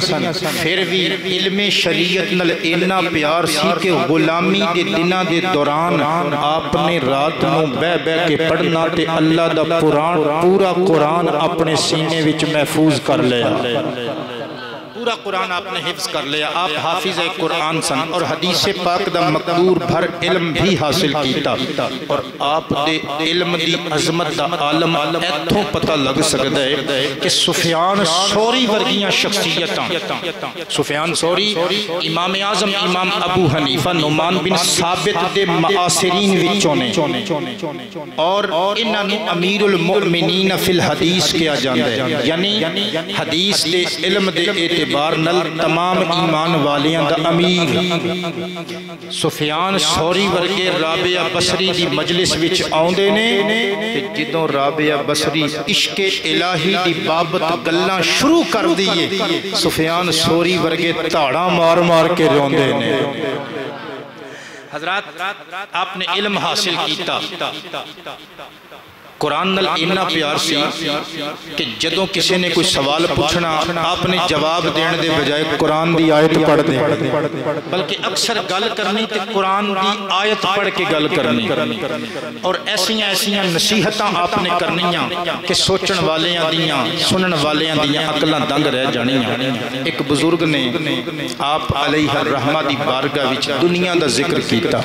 پھر بھی علم شریعت نال اتنا پیار سی کہ غلامی دے دناں دے دوران آپ نے رات نوں بہ بہ کے پڑھنا تے اللہ دا پورا قرآن اپنے سینے وچ محفوظ کر لیا۔ پورا قرآن آپ نے حفظ کر لیا۔ آپ حافظ قرآن سن اور حدیث پاک دا مقدور بھر علم بھی حاصل کیتا، اور آپ دے علم دی عظمت دا عالم ایتھوں پتہ لگ سکدا ہے کہ سفیان ثوری ورگیاں شخصیتاں، سفیان ثوری امام اعظم امام ابو حنیفہ نعمان بن ثابت دے معاصرین وچوں نے، اور انہاں نوں امیر المؤمنین فی الحدیث کیا جاندا ہے، یعنی حدیث دے علم دے اعتبار نل تمام ایمان والیاں دا امیر۔ سفیان ثوری ورگے رابعہ بصری دی مجلس وچ آوندے نے کہ جدوں رابعہ بصری عشق الہی دی بابت گلاں شروع کر دیئے، سفیان ثوری ورگے تاڑاں مار مار کے روندے نے۔ حضرات آپ نے علم حاصل کیتا، قرآن نال اتنا پیار سی کہ جدوں کسی نے کوئی سوال پوچھنا آپ نے جواب دینے دے بجائے قرآن دی آیت پڑھ دے، بلکہ اکثر گل کرنی تے قرآن دی آیت پڑھ کے گل کرنی، اور ایسیاں نصیحتاں آپ نے کرنیاں کہ سوچن والیاں دیاں سنن والیاں دیاں عقلاں دنگ رہ جانیاں۔ ایک بزرگ نے آپ علیہ الرحمہ دی بارگاہ وچ دنیا دا ذکر کیتا،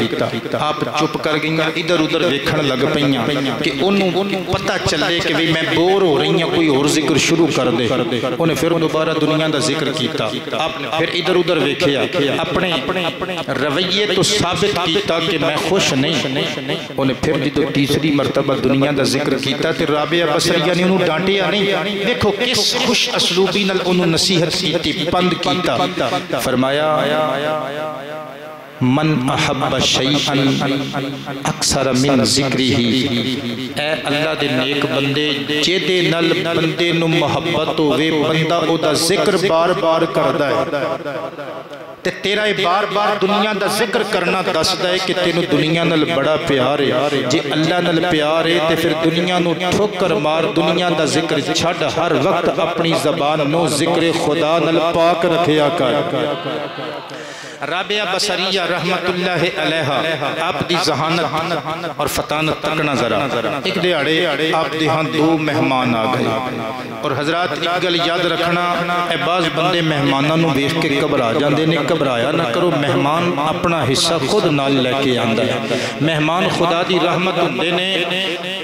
آپ چپ کر گئیاں، ادھر ادھر ویکھن لگ پئیاں کہ انہوں پتہ چلے کہ میں بور ہو رہی ہیں، کوئی اور ذکر شروع کر دے۔ انہیں پھر دوبارہ دنیا دا ذکر کیتا، آپ نے پھر ادھر ادھر ویکھیا، اپنے رویے تو ثابت کیتا کہ میں خوش نہیں۔ انہیں پھر جدوں تیسری مرتبہ دنیا دا ذکر کیتا تے رابعہ بصریہ نے انہوں ڈانٹیا نہیں، دیکھو کس خوش اسلوبی نال انہوں نصیحت کیتی، پند کیتا۔ فرمایا من احب شیئا اکثر من ذکری ہی، اے اللہ دے نیک بندے جیدے نل بندے نو محبت ہوئے بندہ او دا ذکر بار بار کردا ہے۔ تے تیرا بار بار دنیا دا ذکر کرنا دسدا ہے کہ تینوں دنیا نال بڑا پیار ہے جے اللہ نال پیار ہے تے پھر دنیا نو ٹھوکر مار دنیا دا ذکر چھڈ ہر وقت اپنی زبان نو ذکر خدا نال پاک رکھیا کر رابعہ بصریہ رحمت اللہ علیہا آپ دی ذہانت اور فطانت تکنا ذرا ایک دیاڑے آپ دی ہاں دو مہمان آ گئے اور حضرات ایک گل یاد رکھنا اے بعض بندے مہماناں نو ویکھ کے گھبرا جاندے نے گھبرایا نہ کرو مہمان اپنا حصہ خود نال لے کے آندا ہے مہمان خدا دی رحمت ہوندے نے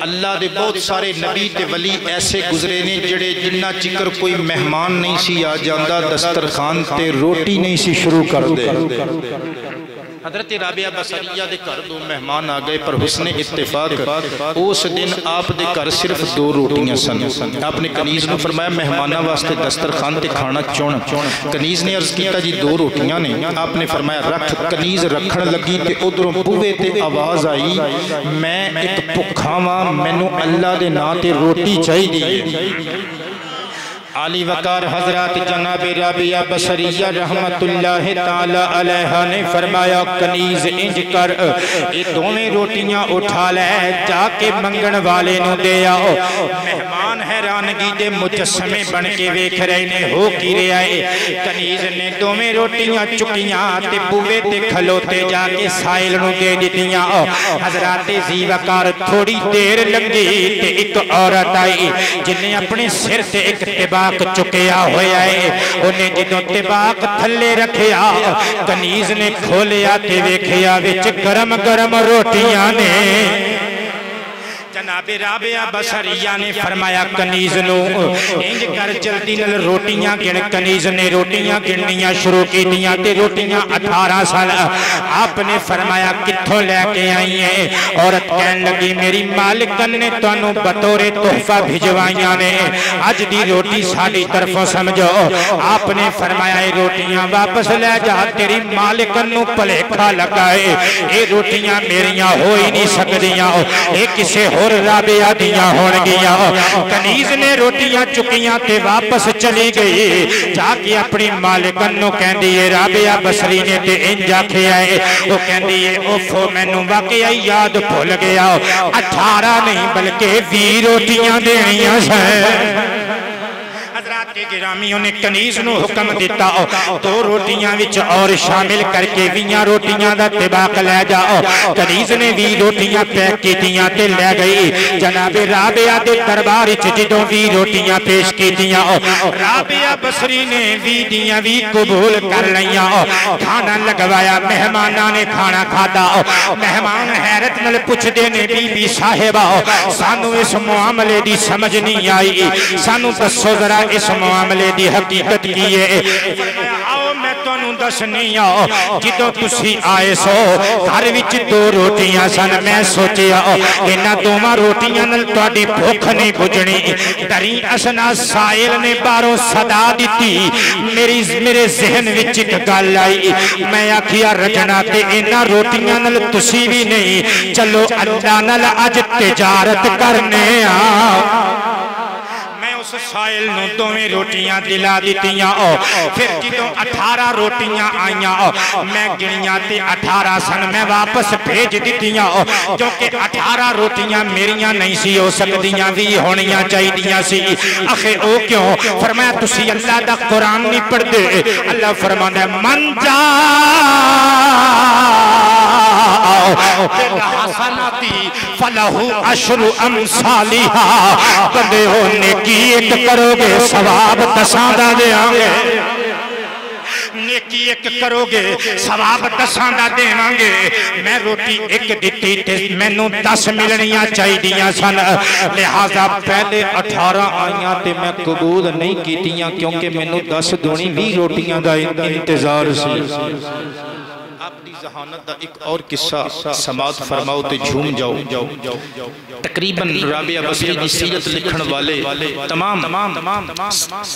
اللہ دے بہت سارے نبی تے ولی ایسے گزرے نے جڑے جنہ چکر کوئی مہمان نہیں سی آ جاندا دسترخوان تے روٹی نہیں سی شروع کر دے حضرت رابعہ بصریہ دے گھر دو مہمان آ گئے پر حسن اتفاق اس دن آپ دے گھر صرف دو روٹیاں سن آپ نے کنیز نے فرمایا مہمانہ واسطے دسترخوان تے کھانا چون کنیز نے عرض کیتا جی دو روٹیاں نے آپ نے فرمایا رکھ کنیز رکھن لگی تے ادھروں بوئے تے آواز آئی میں ایک بھکھاواں مینوں اللہ دے نا تے روٹی چاہیے علی وقار حضرات جناب رابعہ بصریہ رحمت اللہ تعالی علیہ نے فرمایا کنیز انج کر یہ دوویں روٹیاں اٹھا لے جا کے منگن والے نو دے آؤ مہمان حیرانگی دے مجسمے بن کے ویکھ رہے نے ہو کی رہے آئے کنیز نے دوویں روٹیاں چکیاں تے بوئے تے کھلوتے جا کے سائل نو دے دیتیاں حضرات زی وقار تھوڑی دیر لگی تے ایک عورت آئی جن نے اپنے سر تے ایک تباہ چکیا ہویا ہے انہیں جنہوں تباق تھلے رکھیا کنیز نے کھولیا تے ویکھیا وچ گرم گرم روٹیاں نے جناب رابعہ بصریہ نے فرمایا کنیز نو انج کر جلدی نل روٹیاں گن کنیز نے روٹیاں گننیاں شروع کی دیاں تے روٹیاں 18 سال آپ نے فرمایا کتھوں لے کے آئی ہیں عورت کہن لگی میری مالکن نے تانوں بطور تحفہ بھجوائیاں نے اج دی روٹی ساڈی طرفوں سمجھو آپ نے فرمایا اے روٹیاں واپس لے جا تیری مالکن نو پلیکھا لگائے اے روٹیاں میریاں ہو ہی نہیں سکدیاں اے کسے اور رابعہ دیاں ہون گیا کنیز نے روٹیاں چکیاں تے واپس چلی گئی جا کے اپنی مالکن نو کہن دیئے رابعہ بصری نے تے انجا کھے آئے وہ کہن دیئے اوفو میں نو واقعی یاد بھول گیا 18 نہیں بلکہ 20 روٹیاں دینیاں سے حضرات کے گرامیوں نے کنیز نو حکم دیتا دو روٹیاں وچ اور شامل کر کے 20 روٹیاں دا تباق لے جاؤ کنیز نے 20 روٹیاں پیک کی دیاں تے لے گئی جناب رابعہ دے دربار وچ جدوں 20 روٹیاں پیش کی دیاں رابعہ بصری نے 20 دیاں 20 قبول کر لیاں کھانا لگوایا مہماناں نے کھانا کھادا مہمان حیرت نال پوچھدے نے بی بی صاحبہ سانو اس معاملے دی سمجھ نہیں آئی سانو دسو ذرا اس معاملے دی حقیقت کی ہے آؤ میں تانوں دسنی آؤ جدوں تسی آئے سو گھر وچ دو روٹیاں سن میں سوچیا انہاں دوواں روٹیاں نال تہاڈی بھوک نہیں بجھنی دری اسنا سائل نے باہروں صدا دتی میرے ذہن وچ ایک گل آئی میں آکھیا رجنا تے انہاں روٹیاں نال تسی بھی نہیں چلو اللہ نال اج تجارت کرنے اس سائل نو دوویں روٹیاں دلا دیتیاں پھر جدوں 18 روٹیاں آئیاں میں گنیاں تے 18 سن میں واپس بھیج دیتیاں کیونکہ 18 روٹیاں میریاں نہیں سی ہو سکدیاں بھی ہونیاں چاہیدیاں سی اخے او کیوں فرمایا تسی اللہ دا قرآن نہیں پڑھ دے اللہ فرماندا ہے من جا حسناتی فلہو عشر امثالہا بندے ہو نیکی ایک کرو گے ثواب 10 دا دیاں گے نیکی ایک کرو گے ثواب 10 دا دیواں گے میں روٹی ایک دتی تے مینوں 10 ملنیاں چاہیدیاں سن لہذا پہلے 18 آئیاں تے میں قبول نہیں کیتیاں کیونکہ مینوں 10 دونی 20 روٹیاں دا انتظار سی آپ دی ذہانت دا ایک اور قصہ سماعت فرماؤ تے جھوم جاؤ تقریباً رابعہ بصری دی سیرت لکھن والے تمام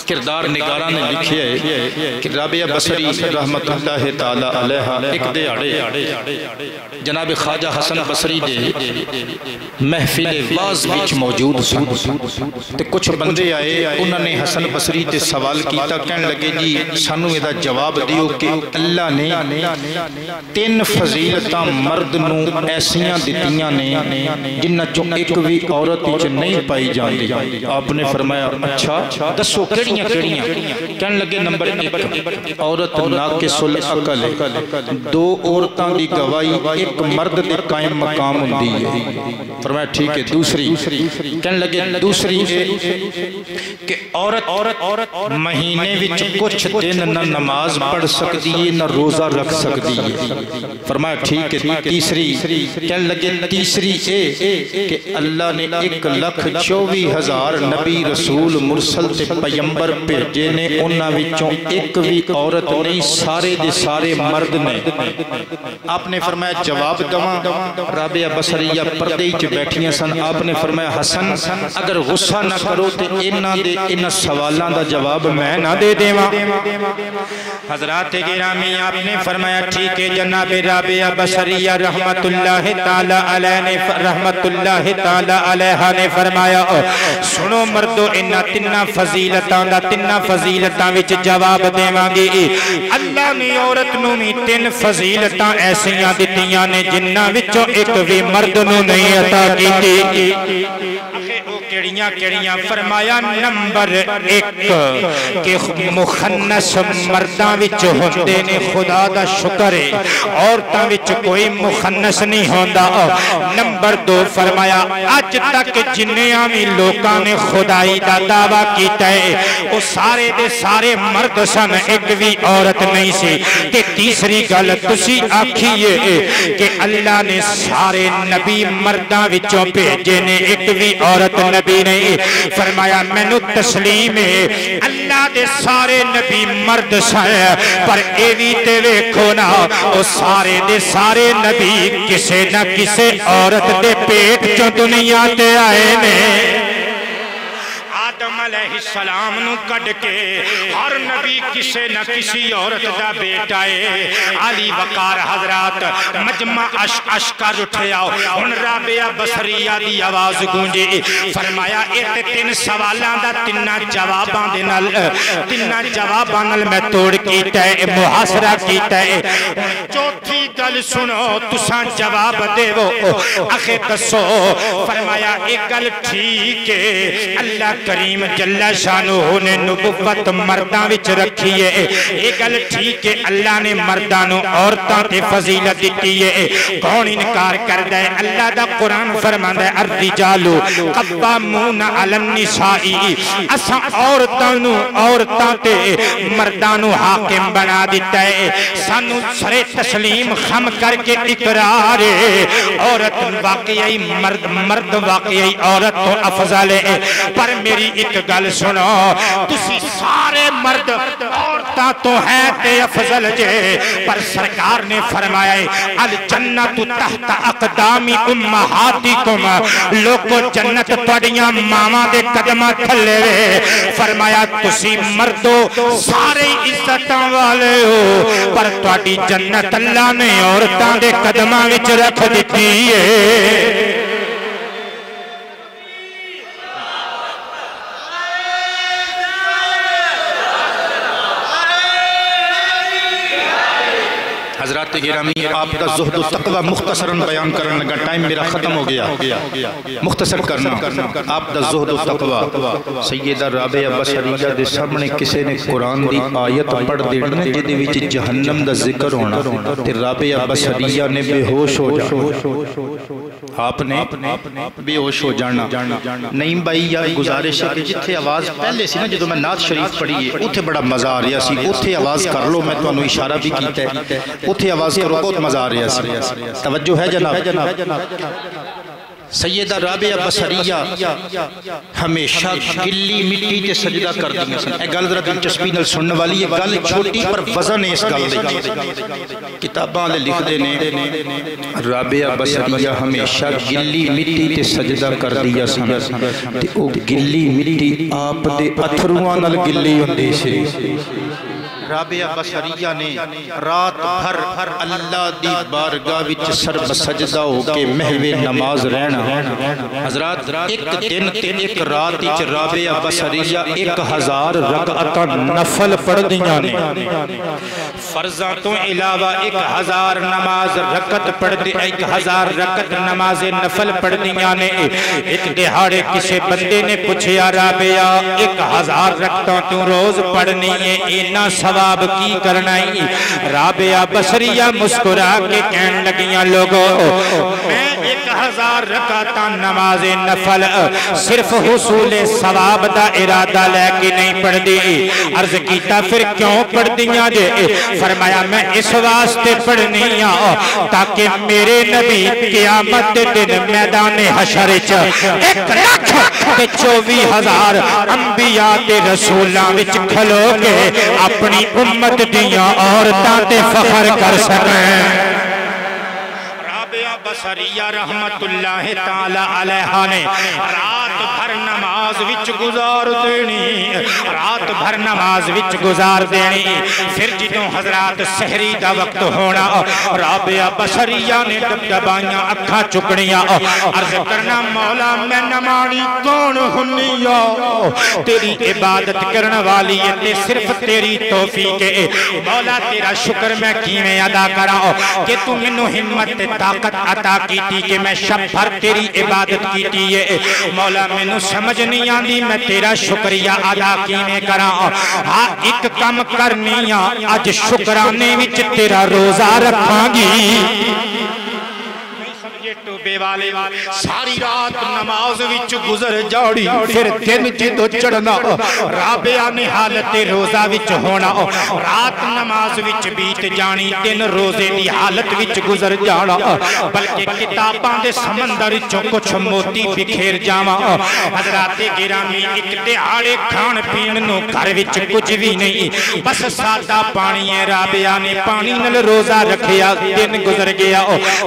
کردار نگارہ نے لکھے ہے کہ رابعہ بصری رحمت اللہ تعالی علیہ ایک دیاڑے جناب خواجہ حسن بصری دے محفل واز وچ موجود سن تے کچھ بندے آئے انہوں نے حسن بصری تے سوال کیتا کہنے لگے جی سانو یہ جواب دیو کہ اللہ نے 3 فضیلتاں مرد نو ایسیاں دتیاں نے جنہ چوں ایک بھی عورت وچ نہیں پائی جاندی آپ نے فرمایا اچھا دسو کیڑیاں کہنے لگے نمبر 1 عورت ناقص العقل 2 عورتاں دی گواہی ایک مرد دے قائم مقام ہوندی ہے فرمایا ٹھیک ہے دوسری کہنے لگے دوسری کہ عورت مہینے وچ کچھ دن نہ نماز پڑھ سکتی ہے نہ روزہ رکھ سکتی ہے فرمایا ٹھیک ہے تیسری کہنے لگے تیسری کہ اللہ نے 1,24,000 نبی رسول مرسل تے پیمبر بھیجے نے انہاں وچوں ایک بھی عورت نہیں سارے دے سارے مرد نے آپ نے فرمایا جواب دواں رابعہ بصریہ پردے وچ بیٹھیاں سن آپ نے فرمایا حسن اگر غصہ نہ کرو تے انہاں سوالاں دا جواب میں نہ دے دیواں حضرات گرامی آپ نے فرمایا ٹھیک ہے جناب رابعہ بصریہ رحمت اللہ تعالی علیہ نے فرمایا سنو مردو انہاں 3 فضیلتاں دا 3 فضیلتاں وچ جواب دیواں گی اللہ نے عورت نو بھی 3 فضیلتاں ایسیاں دتیاں نے جنہاں وچوں ایک بھی مرد نو نہیں عطا کیتی کیڑیاں فرمایا نمبر 1 کہ مخنث مرداں وچ ہوندے نے خدا دا شکر ہے عورتاں وچ کوئی مخنث نہیں ہوندا نمبر 2 فرمایا اج تک جنیاں بھی لوکاں نے خدائی دا دعویٰ کیتا ہے وہ سارے دے سارے مرد سن ایک بھی عورت نہیں سی کہ تیسری گل تسی آکھیے کہ اللہ نے سارے نبی مرداں وچوں بھیجے نے ایک بھی عورت نبی نہیں فرمایا مینوں تسلیم ہے اللہ دے سارے نبی مرد سن پر اے وی تے ویکھو نا او سارے دے سارے نبی کسے نہ کسے عورت دے پیٹ چوں دنیا تے آئے نے آدم علیہ السلام نو کڈ کے ہر نبی کسے نہ کسی عورت دا بیٹا ہے علی وقار حضرات مجمع اشکر اٹھیا ہن رابعہ بصریہ دی آواز گونجی فرمایا اے 3 سوالاں دا 3 جواباں نال میں توڑ کیتا ہے محاصرہ کیتا ہے چوتھی گل سنو تساں جواب دیو اخے دسو فرمایا ایک گل ٹھیک ہے اللہ کریم جل شانہ نے نبوت مرداں وچ رکھی ہے ایک گل ٹھیک ہے اللہ نے مرداں نو عورتاں تے فضیلت دتی ہے کون انکار کردا ہے اللہ دا قرآن فرماندا ہے الرجال قوامون علی النساء اساں عورتاں تے مرداں نو حاکم بنا دیتا ہے سانو سرے تسلیم خم کر کے اقرار ہے عورت واقعی مرد واقعی عورت تو افضل ہے پر میری ایک گل سنو تسی سارے مرد عورتاں تو ہے تے افضل جے پر سرکار نے فرمایا ہے الجنت تحت اقدام امہاتکم لوگو جنت تواڈیاں ماواں دے قدماں تھلے وے فرمایا تسی مردو سارے عزتاں والے ہو پر تواڈی جنت اللہ نے عورتاں دے قدماں وچ رکھ دتی ہے حضرات گرامی آپ کا زہد و تقوی مختصراً بیان کرنے لگا ٹائم میرا ختم ہو گیا مختصر کرنا آپ کا زہد و تقوی سیدہ رابعہ بصریہ دے سامنے کسے نے قرآن دی آیت پڑھ دینا جدے وچ جہنم دا ذکر ہونا تے رابعہ بصریہ نے بے ہوش ہو جانا آپ نے بے ہوش ہو جانا نعیم بھائی یا گزارش ہے کہ جتھے آواز پہلے سی نا جدو میں نعت شریف پڑھی ہے اتھے بڑا مزہ آ رہا سی اتھے آواز کر لو میں تو انہوں اشارہ بھی کیتا ہے اتھے آواز کرو بہت مزہ آ رہا سی توجہ ہے جناب سیدہ رابعہ بصریہ ہمیشہ گلی مٹی تے سجدہ کر دیا سن. اے گل ذرا دلچسپی نال سننے والی ہے. گل چھوٹی پر وزن ہے اس گل دی. کتاباں دے لکھ دے نے رابعہ بصریہ ہمیشہ گلی مٹی تے سجدہ کر دیا سن تے او گلی مٹی آپ دے اتھرواں نال گلی ہوندی سی. رابعہ بصریہ نے رات بھر اللہ دی بارگاہ وچ سر سجدہ ہو کے محو نماز رہنا. حضرات ایک دن تے ایک رات وچ رابعہ بصریہ 1000 رکعت نفل پڑھ دیاں نے. فرضاں تو علاوہ 1000 نماز رکعت پڑھ دی 1000 رکعت نماز نفل پڑھ دیاں نے. ایک دہاڑے کسی بندے نے پوچھا رابعہ 1000 رکعتاں تو روز پڑھنی ہے اینا ثواب کی کرنا ہی؟ رابعہ بصریہ مسکرا کے کہنے لگیاں لوگوں میں 1000 رکعتاں نماز نفل صرف حصول ثواب دا ارادہ لے کے نہیں پڑھ دی. عرض کیتا پھر کیوں پڑھ دیاں جے؟ فرمایا میں اس واسطے پڑھنی ہوں تاکہ میرے نبی قیامت دن میدان حشر 1,24,000 انبیاء تے رسولاں وچ کھلو کے اپنی امت دیاں عورتاں تے فخر کر سکیں. رابعہ بصریہ رحمت اللہ تعالی علیہ نے رات بھر نماز وچ گزار دینی. رات بھر نماز وچ گزار دینی. پھر جدوں حضرات سحری دا وقت ہونا رابعہ بصریہ نے دبائیاں اکھاں چکڑیاں عرض کرنا مولا میں نمانی کون ہنیا تیری عبادت کرنے والی ہے صرف تیری توفیق ہے. مولا تیرا شکر میں کیویں ادا کراں کہ تو مینوں ہمت طاقت عطا کیتی کہ میں شب بھر تیری عبادت کیتی ہے. مولا مینوں سمجھ نہیں آندی میں تیرا شکریہ ادا کیویں کراں. ہاں ایک کم کرنی آ اج شکرانے وچ تیرا روزہ رکھاں گی. ٹوبے والے ساری رات نماز وچ گزر جاڑی. پھر دن جدو چڑھنا رابعہ نے حالت روزہ وچ ہونا. رات نماز وچ بیت جانی دن روزے دی حالت وچ گزر جانا. بلکہ کتاباں دے سمندر وچوں کچھ موتی بکھیر جاواں. حضرات گرامی ایک دہاڑے کھان پین نو گھر وچ کچھ بھی نہیں بس سادہ پانی ہے. رابعہ نے پانی نال روزہ رکھیا. دن گزر گیا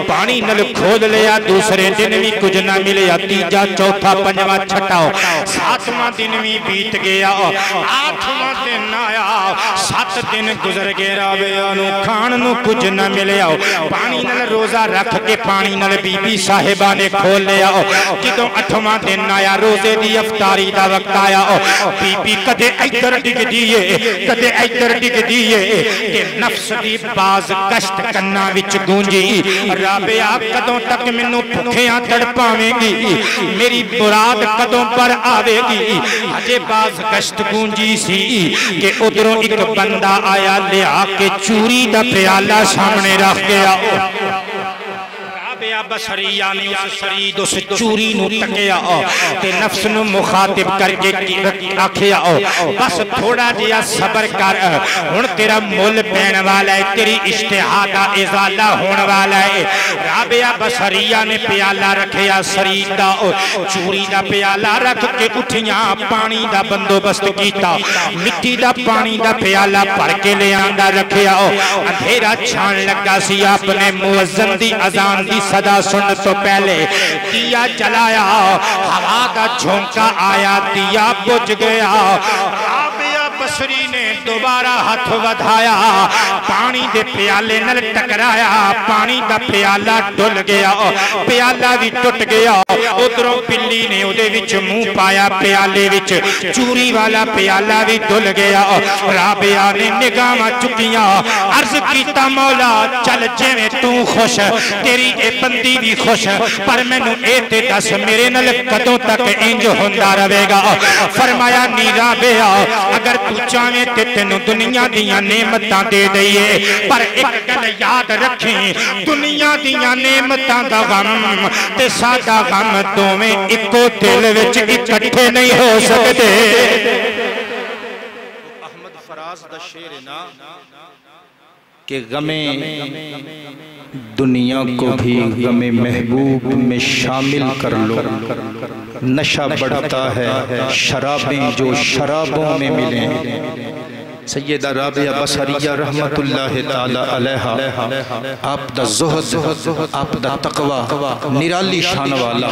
پانی نال کھول لیا. دوسرے دن بھی کچھ نہ ملیا. تیجا چوتھا پنجواں چھٹا 7واں دن بھی بیت گیا. 8واں دن آیا. 7 دن گزر گئے. رابعہ نو کھان نو کچھ نہ ملیا. پانی نال روزہ رکھ کے پانی نال بی بی صاحبہ نے کھول لیا. جدوں 8واں دن آیا روزے دی افطاری دا وقت آیا. بی بی کدے ادھر ڈگ دیے کدے ادھر ڈگ دیے کہ نفس دی باز کشت کنا وچ گونجی. رابعہ کدوں تک مینوں بھکھیاں تڑپاویں گی میری مراد کدوں پر آوے گی. ہجے باز کشت گونجی سی کہ ادھروں ایک بندہ آیا لیا کے چوری دا پیالہ سامنے رکھ گیا. رابعہ بصریہ نے اس سرید اس چوری نو تکیا تے نفس نو مخاطب کر کے آکھیا بس تھوڑا جیا صبر کر ہن تیرا مول پین والا ہے تیری اشتہا دا ازالہ ہون والا ہے. رابعہ بصریہ نے پیالہ رکھیا سرید دا چوری دا پیالہ رکھ کے اٹھیاں پانی دا بندوبست کیتا. مٹی دا پانی دا پیالہ بھر کے لے آندا رکھیا. اندھیرا چھان لگا سی آپ نے مؤذن دی اذان دی صدا سن تو پہلے دیا جلایا. ہوا کا جھونکا آیا دیا بجھ گیا. رابعہ بصری نے دوبارہ ہاتھ ودھایا پانی دے پیالے نل ٹکرایا. پانی دا پیالہ ڈل گیا. پیالہ بھی ٹوٹ گیا. ادھروں پلی نے اودے وچ منہ پایا پیالے وچ چوری والا پیالہ بھی ڈل گیا. رابعہ نے نگاہاں چکیاں عرض کیتا مولا چل جویں تو خوش تیری اے بندی بھی خوش پر مینوں اے تے دس میرے نال کدوں تک انج ہوندا رہے گا. فرمایا نی رابعہ اگر تو چاہے تے تینوں دنیا دیاں نعمتاں دے دئیے پر ایک گل یاد رکھیں دنیا دیاں نعمتاں دا غم تے ساڈا غم دوویں اکو دل وچ اکٹھے نہیں ہو سکتے. احمد فراز دا شعر نا کہ غم دنیا کو بھی غم محبوب میں شامل کر لو، نشہ بڑھتا ہے شرابیں جو شرابوں میں ملیں۔ سیدہ رابعہ بصریہ رحمت اللہ تعالی علیہ آپ دا زہد، آپ دا تقوی نرالی شان والا،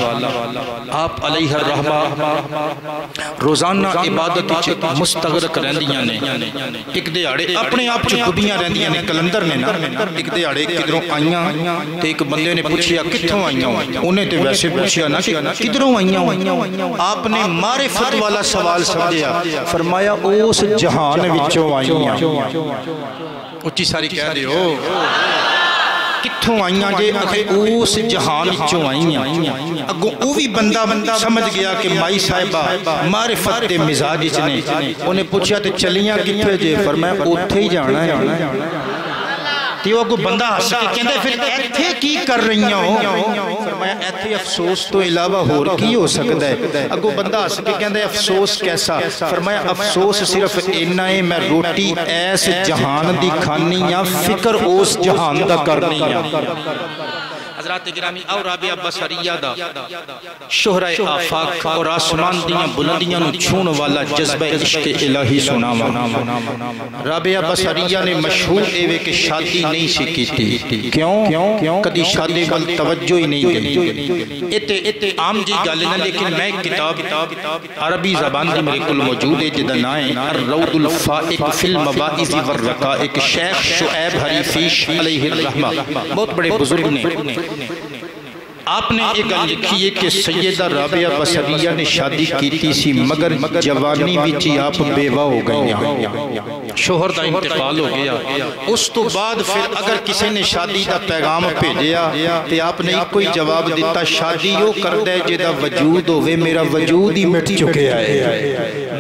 آپ علیہ الرحمہ روزانہ عبادت وچ مستغرق رہندیاں نے۔ ایک دیہاڑے اپنے آپ چ گبیاں رہندیاں نے کلندر نے نا، ایک دیہاڑے کدھروں آئیاں تے ایک بندے نے پوچھیا کتھوں آئیاں، انہیں تے ویسے پوچھیا نا کہ کدھروں آئیاں، آپ نے معرفت والا سوال سمجھیا، فرمایا اس جہان وچوں آئیاں۔ اچھی ساری کہہ دے ہو کتھوں آئیاں جے اکھے اس جہان وچوں آئیاں۔ اگوں او بھی بندہ سمجھ گیا کہ مائی صاحبہ معرفت دے مزاج وچ نے، انہیں پوچھیا تے چلیاں کتھے جے، فرمایا اوتھے ہی جانا ہے۔ تیو اگو بندہ ہس کے کہندے پھر ایتھے کی کر رہی ہو، فرمایا ایتھے افسوس تو علاوہ ہور کی ہو سکتا ہے۔ اگو بندہ ہس کے کہندے افسوس کیسا، فرمایا افسوس صرف اتنا ہے میں روٹی ایس جہان دی کھانی یا فکر اس جہان دا کرنی یا۔ حضرات گرامی اور رابعہ بصریہ دا شہرہ آفاق اور آسمان دیاں بلندیاں نو چھون والا جذبہ عشق الہی سناوا۔ رابعہ بصریہ نے مشہور ایوے کہ شادی نہیں سی کیتی، کیوں؟ کدی شادی وال توجہ ہی نہیں گئی۔ اتے عام جی گل نہ، لیکن میں کتاب عربی زبان دی میرے کل موجود ہے جدا نائیں الروض الفائق فی المباعث والرقائق، شیخ شعیب حریفیش علیہ الرحمہ، بہت بڑے بزرگ نے۔ آپ نے ایک گل لکھی ہے کہ سیدہ رابعہ بصریہ نے شادی کیتی سی مگر جوانی وچی آپ بیوہ ہو گئیں، شوہر دا انتقال ہو گیا۔ اس تو بعد پھر اگر کسی نے شادی دا پیغام بھیجیا تے آپ نے کوئی جواب دیتا شادی یوں کر دے جدا وجود ہوئے میرا وجود ہی مٹ چکے آئے،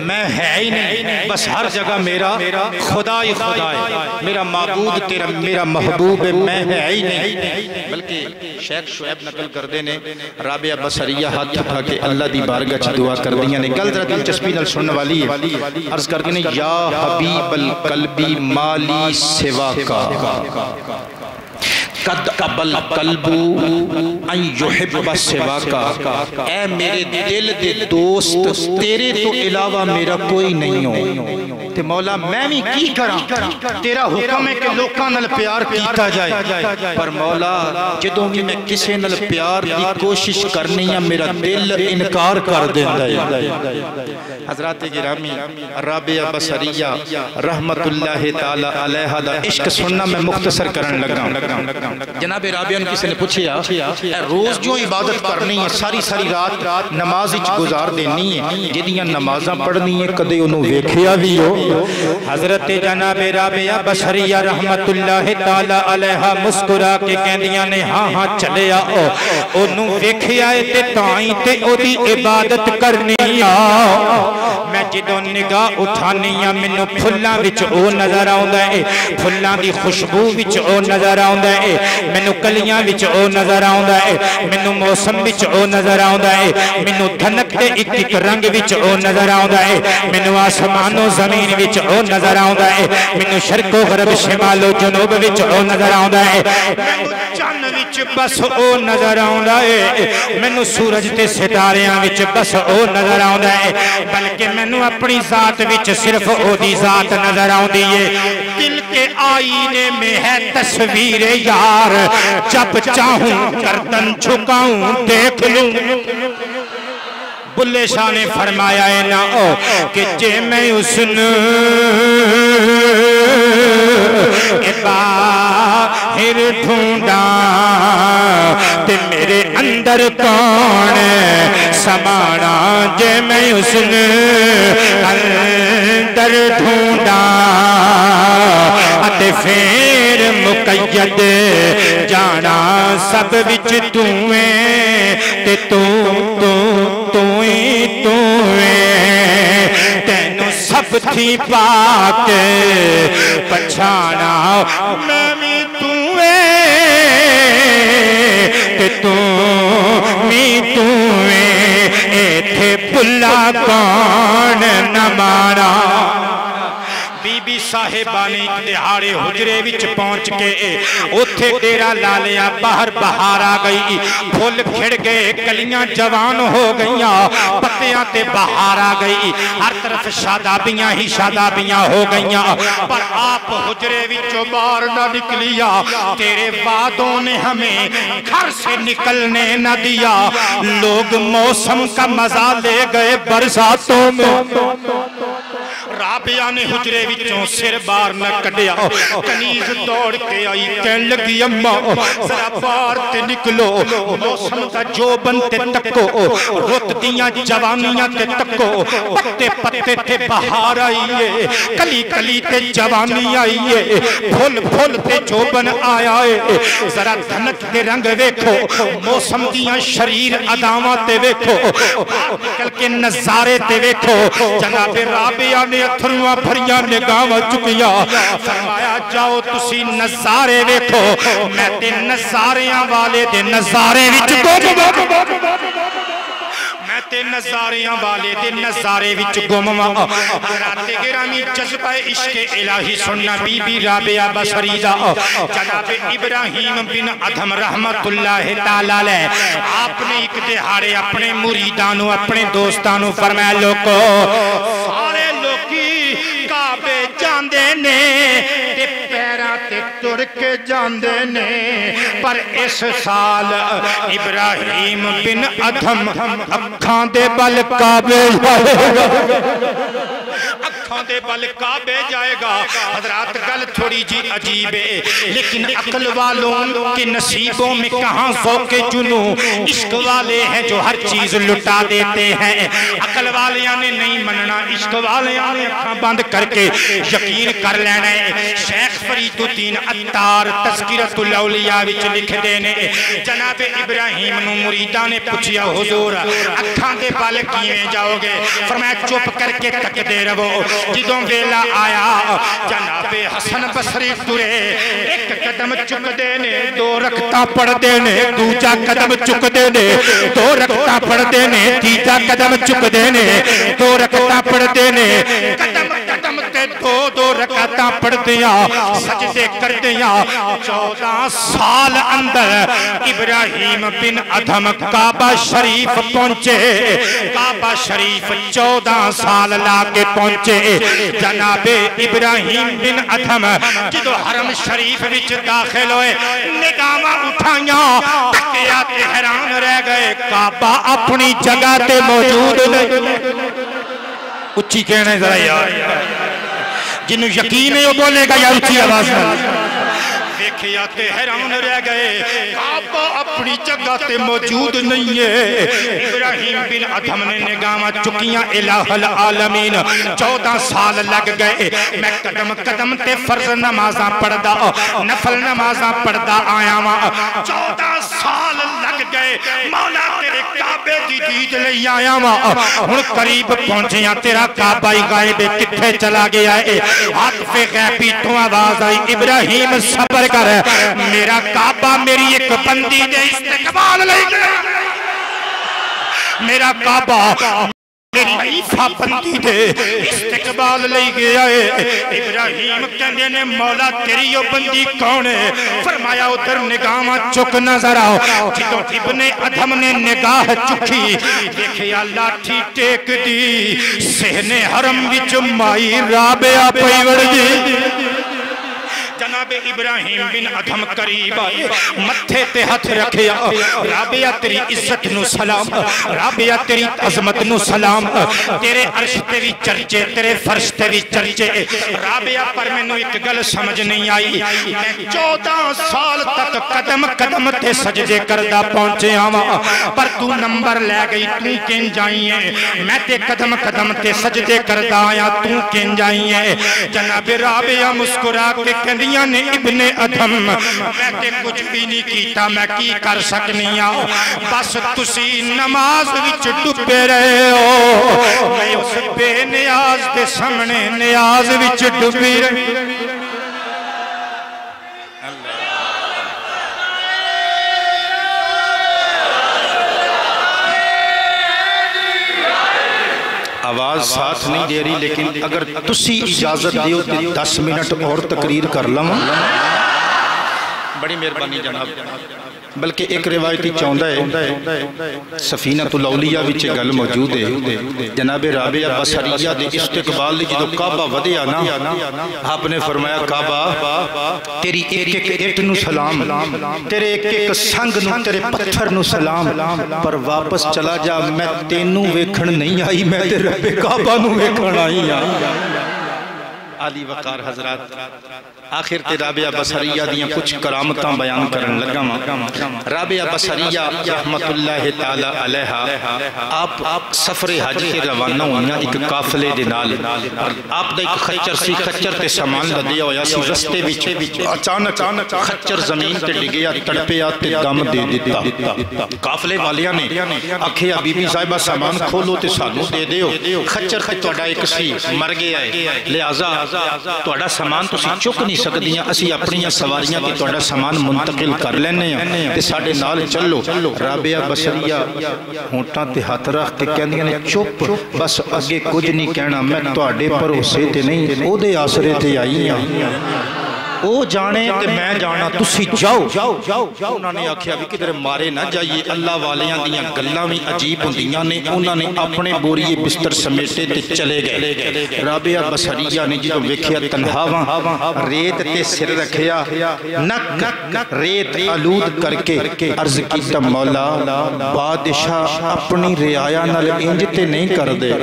میں ہے ہی نہیں، بس ہر جگہ میرا خدا ہی خدا ہے، میرا معبود تیرا میرا محبوب ہے، میں ہے ہی نہیں۔ بلکہ شیخ شعیب نقل کر دینے رابعہ بصریہ ہاتھ اٹھا کے اللہ دی بارگاہ چ دعا کر دیاں نے، گل ذرا دلچسپی نال سننے والی ہے۔ عرض کر کے نے یا حبیب القلبی مالی سوا کا قد ابل قلب ان یحب سوا کا، اے میرے دل دے دوست تیرے تو علاوہ میرا کوئی نہیں ہو۔ تے مولا میں بھی کی کراں، تیرا حکم ہے کہ لوکاں نال پیار کیتا جائے، پر مولا جدوں بھی میں کسے نال پیار دی کوشش کرنی ہے میرا دل انکار کر دیندا ہے۔ حضرات گرامی رابعہ بصریہ رحمت اللہ تعالی علیہ دا عشق سننا میں مختصر کرن لگا۔ جناب رابعہ نے کسی نے پوچھیا روز جو عبادت کرنی ہے ساری رات نماز وچ گزار دینی ہے، جدیاں نمازاں پڑھنی ہے کدے انہوں ویکھیا بھی ہو؟ حضرت جناب رابعہ بصریہ رحمت اللہ تعالی علیہ مسکرا کے کہندیاں نے ہاں چلے آؤ، انہوں ویکھیا ہے تے تائیں تے او دی عبادت کرنی آؤ۔ میں جدوں نگاہ اٹھانی ہے مینوں پھلاں وچ او نظر آوندا ہے، پھلاں دی خوشبو وچ او نظر آوندا ہے، مینوں کلیاں وچ او نظر آوندا ہے، مینوں موسم وچ او نظر آوندا ہے، مینوں دھنک دے ایک رنگ وچ او نظر آوندا ہے، مینوں آسمان و زمین وچ او نظر آوندا ہے، مینوں شرق و غرب شمال و جنوب وچ او نظر آوندا ہے، مینوں چن وچ بس او نظر آوندا ہے، مینوں سورج تے ستاریاں وچ بس او نظر آوندا ہے، بلکہ مینوں اپنی ذات وچ صرف او دی ذات نظر آوندی ہے۔ دل کے آئینے میں ہے تصویر یار، جب چاہوں گردن جھکاؤں دیکھ لوں۔ بلے شاہ نے فرمایا ہے نا کہ جے میں اس نے باہر ڈھونڈا تے میرے اندر کون سمانا، جے میں اس نے اندر ڈھونڈا تے پھر مقید جانا سب وچ تویں تے تینوں سب تھی پاک پچھانا، میں بھی تویں ایتھے بھلا کون نہ مارا۔ بی بی صاحبہ نے ایک دہاڑے حجرے وچ پہنچ کے اوتھے ڈیرا لا لیا باہر بہار آ گئی پھول کھڑ گئے کلیاں جوان ہو گئیاں پتیاں تے بہار آ گئی ہر طرف شادابیاں ہی شادابیاں ہو گئیاں پر آپ حجرے وچوں باہر نہ نکلیا تیرے وعدوں نے ہمیں گھر سے نکلنے نہ دیا لوگ موسم کا مزہ لے گئے برساتوں میں رابعہ نے حجرے وچوں سر بار نہ کڈیا کنیز دوڑ کے آئی کہن لگی اماں ذرا بار تے نکلو موسم کا جو بنتے تکو رت دیاں جوانیاں تے تکو پتے پتے تے بہار آئیے کلی کلی تے جوانی آئیے پھول پھول تے جو بن آیا ہے ذرا دھنک کے رنگ ویکھو موسم دیاں شریر اداواں تے ویکھو نکل کے نظارے تے ویکھو جناب رابعہ نے اتھرواں بھریاں نگاہ چکیا فرمایا جاؤ تسی نظارے ویکھو میں تے نظاریاں والے دے نظارے وچ میں تے نظاریاں والے دے نظارے وچ گمواں حضرات گرامی جذبہ عشق الہی سننا بی بی رابعہ بصری دا جناب ابراہیم بن ادھم رحمت اللہ تعالی علیہ آپ نے ایک دہاڑے اپنے مریدانوں اپنے دوستانوں فرمایا لوگو سارے لوگی کعبے جاندے نے تے پیراں تے تر کے جاندے نے پر اس سال ابراہیم بن ادھم اکھاں دے بل کعبے اکھاں دے بل کعبے جائے گا حضرات گل تھوڑی جی عجیب ہے لیکن عقل والوں کے نصیبوں میں کہاں ذوق جنوں عشق والے ہیں جو ہر چیز لٹا دیتے ہیں عقل والیاں نے نہیں مننا عشق والیاں نے اکھاں بند کر کے یقین کر لینا ہے شیخ فرید الدین عطار تذکرۃ الاولیاء وچ لکھ دینے جناب ابراہیم نو مریداں نے پوچھیا حضور اکھاں دے بل کیویں جاؤ گے فرمایا چپ کر کے تک دے رہو جدوں ویلا آیا جناب حسن بصری ٹرے ایک قدم چک دینے دو رکعتاں پڑھ دینے دوجا قدم چک دینے دو رکعتاں پڑھ دینے تیجا قدم چک دینے دو رکعتاں پڑھ دینے قدم قدم تے دو رکعتاں پڑھ دیا سجدے کر دیا 14 سال اندر ابراہیم بن ادھم کعبہ شریف پہنچے کعبہ شریف 14 سال لا کے پہنچے جناب ابراہیم بن ادھم جدو حرم شریف وچ داخل ہوئے نگاہاں اٹھائیاں تکیا تے حیران رہ گئے کعبہ اپنی جگہ تے موجود نہیں اچھی کہنے ذرا یار جنہوں یقین ہے وہ بولے گا یا اچھی آواز میں دیکھیا تے حیران رہ گئے کعبہ اپنی جگہ تے موجود نہیں ہے ابراہیم بن ادھم نے نگاہاں چکیاں الہ العالمین 14 سال لگ گئے میں قدم قدم تے فرض نمازاں پڑھدا نفل نمازاں پڑھدا آیا وا 14 سال لگ گئے مولا تیرے کعبے دی دید لئی آیا وا ہن قریب پہنچیاں تیرا کعبہ ہی غائب کتھے چلا گیا ہے عاطف غیبی تو آواز آئی ابراہیم صبر کر میرا کعبہ میری ایک بندی دے استقبال لے گیا میرا کعبہ میری عیفہ بندی دے استقبال لے گیا ہے ابراہیم کہنے نے مولا تیری یہ بندی کون ہے فرمایا ادھر نگاہاں چک نظر آؤ جدو ابن ادھم نے نگاہ چکی دیکھے اللہ ٹھی ٹیک دی سہنے حرم وچ مائی رابعہ پیوڑ دی جناب ابراہیم بن ادھم قریب آئے متھے تے ہاتھ رکھیا رابعہ تیری عزت نو سلام رابعہ تیری عظمت نو سلام تیرے عرش تے بھی چرچے تیرے فرش تے بھی چرچے رابعہ پر میں نو ایک گل سمجھ نہیں آئی میں 14 سال تک قدم قدم تے سجدے کردہ پہنچے آواں پر تو نمبر لے گئی تو کن جائیے میں تے قدم قدم تے سجدے کردہ آیا تو کن جائیے جناب رابعہ مسکرا کے کہندیاں نے ابن ادھم میں تے کچھ بھی نہیں کیتا میں کی کر سکنی آؤ بس تسی نماز وچ ڈبے رہے ہو میں اس بے نیاز دے سامنے نیاز وچ ڈبی رہے آواز آواز ساتھ نہیں دے رہی، لیکن اگر تسی اجازت دیو تو 10 منٹ اور تقریر کر لوں. بڑی مہربانی جناب. بلکہ ایک روایتی چاہتا ہے سفینۃ الاولیاء وچ گل موجود ہے، جناب رابعہ بصریہ دے استقبال جدو کعبہ ودیا نا، آپ نے فرمایا کعبہ تیری ایک ایک اٹ نو سلام، تیرے ایک ایک سنگ نو، تیرے پتھر نو سلام، پر واپس چلا جا، میں تینوں ویکھن نہیں آئی، میں تے رب کعبہ نو ویکھن آئی ہاں. عالی وقار حضرات، آخر تے رابعہ بصریہ دیاں کچھ کرامتاں بیان کرن لگا ماں. رابعہ بصریہ رحمت اللہ تعالی علیہ آپ سفر حج کے روانہ ہوئیاں ایک قافلے دے نال، آپ دا ایک خچر سی، خچر تے سامان لدیا ہویا سی، رستے وچ اچانک خچر زمین تے ڈگیا، تڑپیا تے دم دے دیتا. قافلے والیاں نے آکھیا بی بی صاحبہ سامان کھولو تے سانو دے دیو، خچر تے تہاڈا ایک سی مر گیا ہے، لہذا تہاڈا سامان تسی چک نہیں سکدیاں، اسی اپنی سواریاں تے تہاڈا سامان منتقل کر لینے ہیں تے ساڈے نال چلو. رابعہ بصریہ ہونٹاں تے ہاتھ رکھ کے کہندیاں نے چپ، بس اگے کچھ نہیں کہنا، میں تہاڈے بھروسے تے نہیں او دے آسرے تے آئی ہاں. او جانے تے میں جانا، تسی جاؤ. انہوں نے آکھیا بھی کدھر مارے نہ جائیے، اللہ والیاں دیاں گلاں بھی عجیب ہوندیاں نے. انہوں نے اپنے بوریے بستر سمیٹے تے چلے گئے. رابعہ بصریہ نے جدوں ویکھیا تنہاواں، ریت تے سر رکھیا، نک ریت آلود کر کے عرض کیتا مولا بادشاہ اپنی رعایا نال انج تے نہیں کر دے.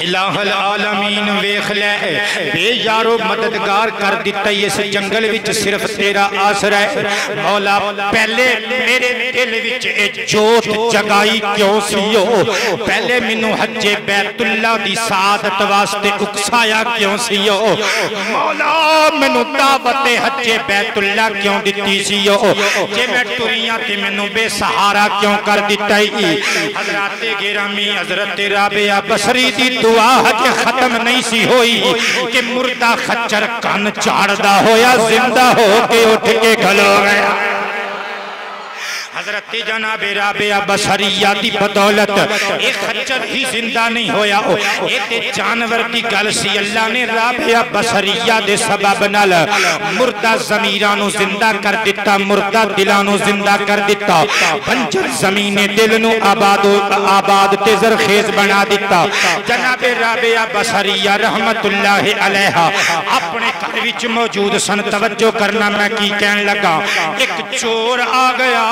الہ العالمین ویکھ لے بے یارو مددگار کر دیتا اس جنگل وچ صرف تیرا آسرا ہے. مولا پہلے میرے دل وچ اے جوت جگائی کیوں سیو، پہلے مینوں حج بیت اللہ دی سعادت واسطے اکسایا کیوں سیو، مولا مینوں دعوت حج بیت اللہ کیوں دتی سیو، جے میں ٹریاں تے مینوں بے سہارا کیوں کر دیتا ہی. حضرات گرامی حضرت رابعہ بصری دی دعا حج ختم نہیں سی ہوئی کہ مردہ خچر کن چاڑدا ہویا زندہ ہو کے اٹھ کے کھلو گیا. حضرت جناب رابعہ بصریہ دی بدولت ایک خچر ہی زندہ نہیں ہویا، ایک جانور دی گل سی. اللہ نے رابعہ بصریہ دے سبب نال مردہ ضمیرانو زندہ کر دیتا، مردہ دلانو زندہ کر دیتا، بنجر زمین دل نو آباد تے زرخیز بنا دیتا. جناب رابعہ بصریہ رحمت اللہ علیہ اپنے گھر وچ موجود سن. توجہ کرنا میں کی کہن لگا، ایک چور آ گیا.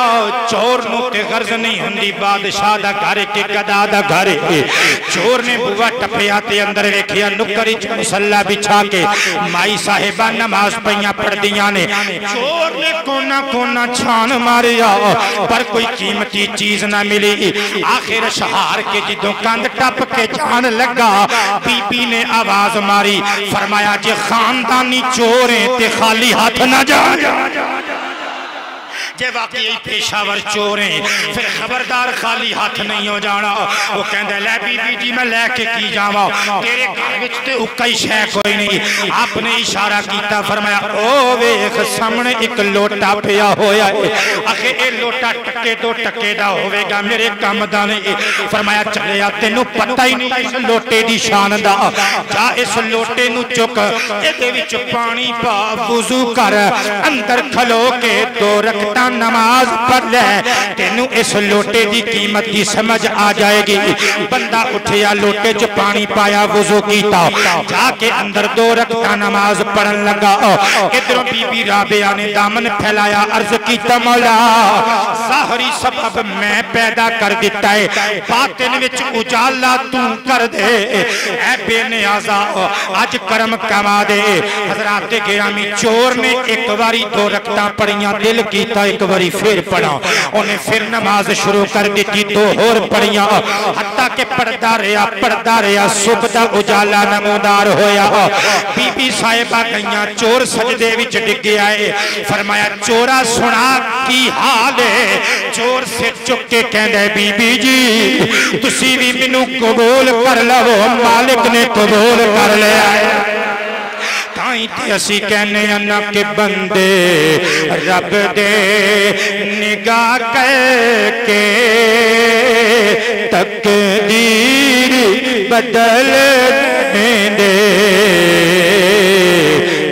چور نو تے غرض نہیں ہندی بادشاہ دا گھر کے گدا دا گھر. چور نے بوا ٹپیا تے اندر ویکھیا نکر وچ مصلی بچھا کے مائی صاحبہ نماز پڑھیاں پڑھدیاں نے. چور نے کونا کونا چھان ماریا پر کوئی قیمتی چیز نہ ملی. آخر شہار کے جدوں کند ٹپ کے جان لگا، بی بی نے آواز ماری، فرمایا جے خاندانی چوریں تے خالی ہاتھ نہ جا. جے واقعی پیشاور چوریں پھر خبردار خالی ہاتھ نہیں ہو جانا. وہ کہندے لے بی بی جی میں لے کے کی جاواں، تیرے گھر وچ تے اکئی شے کوئی نہیں. آپ نے اشارہ کیتا، فرمایا او ویکھ سامنے ایک لوٹا پیا ہویا ہے، اکھے اے لوٹا ٹکے دو ٹکے دا ہوے گا، میرے کم دا نہیں. فرمایا چلیا تینوں پتہ ہی نہیں اس لوٹے دی شان دا، جا اس لوٹے نو چک اے دے وچ پانی پا وضو کر، اندر کھلو کے 2 رکعتاں نماز پڑھ لے، تینوں اس لوٹے دی قیمت دی سمجھ آ جائے گی. بندہ اٹھیا، لوٹے چ پانی پایا، وضو کیتا، جا کے اندر 2 رکعتاں نماز پڑھن لگا. ادھر بی بی رابعہ نے دامن پھیلایا، عرض کیتا مولا ظاہری سبب میں پیدا کر دیتا ہے، باطن وچ اجالا تو کر دے. اے بے نیازا اج کرم کما دے. حضرات گرامی چور نے ایک باری 2 رکعتاں پڑھیاں، دل کیتا ایک باری پھر پڑھا، انہیں پھر نماز شروع کر دیتی، 2 اور پڑھیاں، حتیٰ کہ پڑھدا رہا صبح دا اجالا نمودار ہویا. بی بی صاحبہ گئیاں، چور سجدے وچ ڈگیا ہے. فرمایا چورا سنا کی حال ہے. چور سے چک کے کہندے بی بی جی تسی بھی مینوں قبول کر لو، مالک نے قبول کر لیا ہے. تائیں تے اسی کہنے انا کہ بندے رب دے نگاہ کر کے تقدیر بدل دے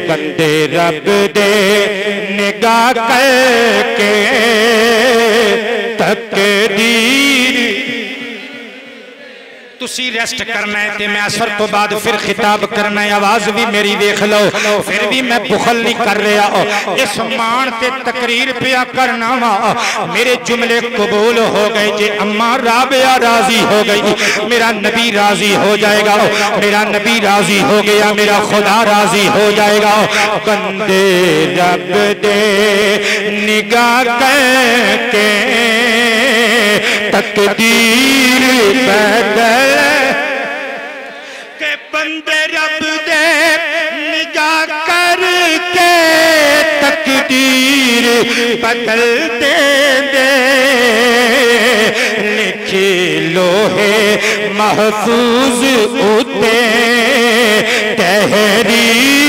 بندے رب دے نگاہ کر کے تقدیر تسی ریسٹ کرنا ہے تے میں اثر تو بعد پھر خطاب کرنا ہے آواز بھی میری دیکھ لو پھر بھی میں بخل نہیں کر رہا اس مان تے تقریر پیا کرنا میرے جملے قبول ہو گئے جے اماں رابعہ راضی ہو گئی میرا نبی راضی ہو جائے گا میرا نبی راضی ہو گیا میرا خدا راضی ہو جائے گا بندے رب دے نگاہ کر کے تقدیر بدل کہ بندے رب دے نگاہ کر کے تقدیر بدل دے لکھے لوہے محفوظ اتے تحریر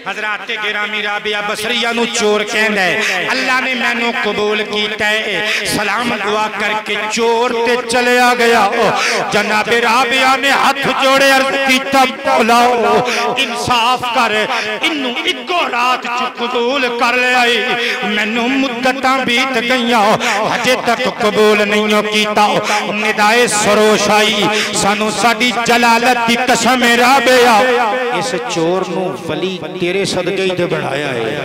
حضرات گرامی رابعہ بصریہ نو چور کہندہ ہے اللہ نے میں نو قبول کیتا ہے سلام دعا کر کے چور تے چلے آ گیا جناب رابعہ نے ہاتھ جوڑے عرض کیتا مولا انصاف کر انہوں ایکو رات چ قبول کر لے آئی میں نو مدتاں بیت گئیاں ہجے تک قبول نہیں کیتا ندائے سروش آئی سانو ساڈی جلالت دی قسم رابعہ اس چور نو ولی تیرے صدقے ہی بڑھایا ہے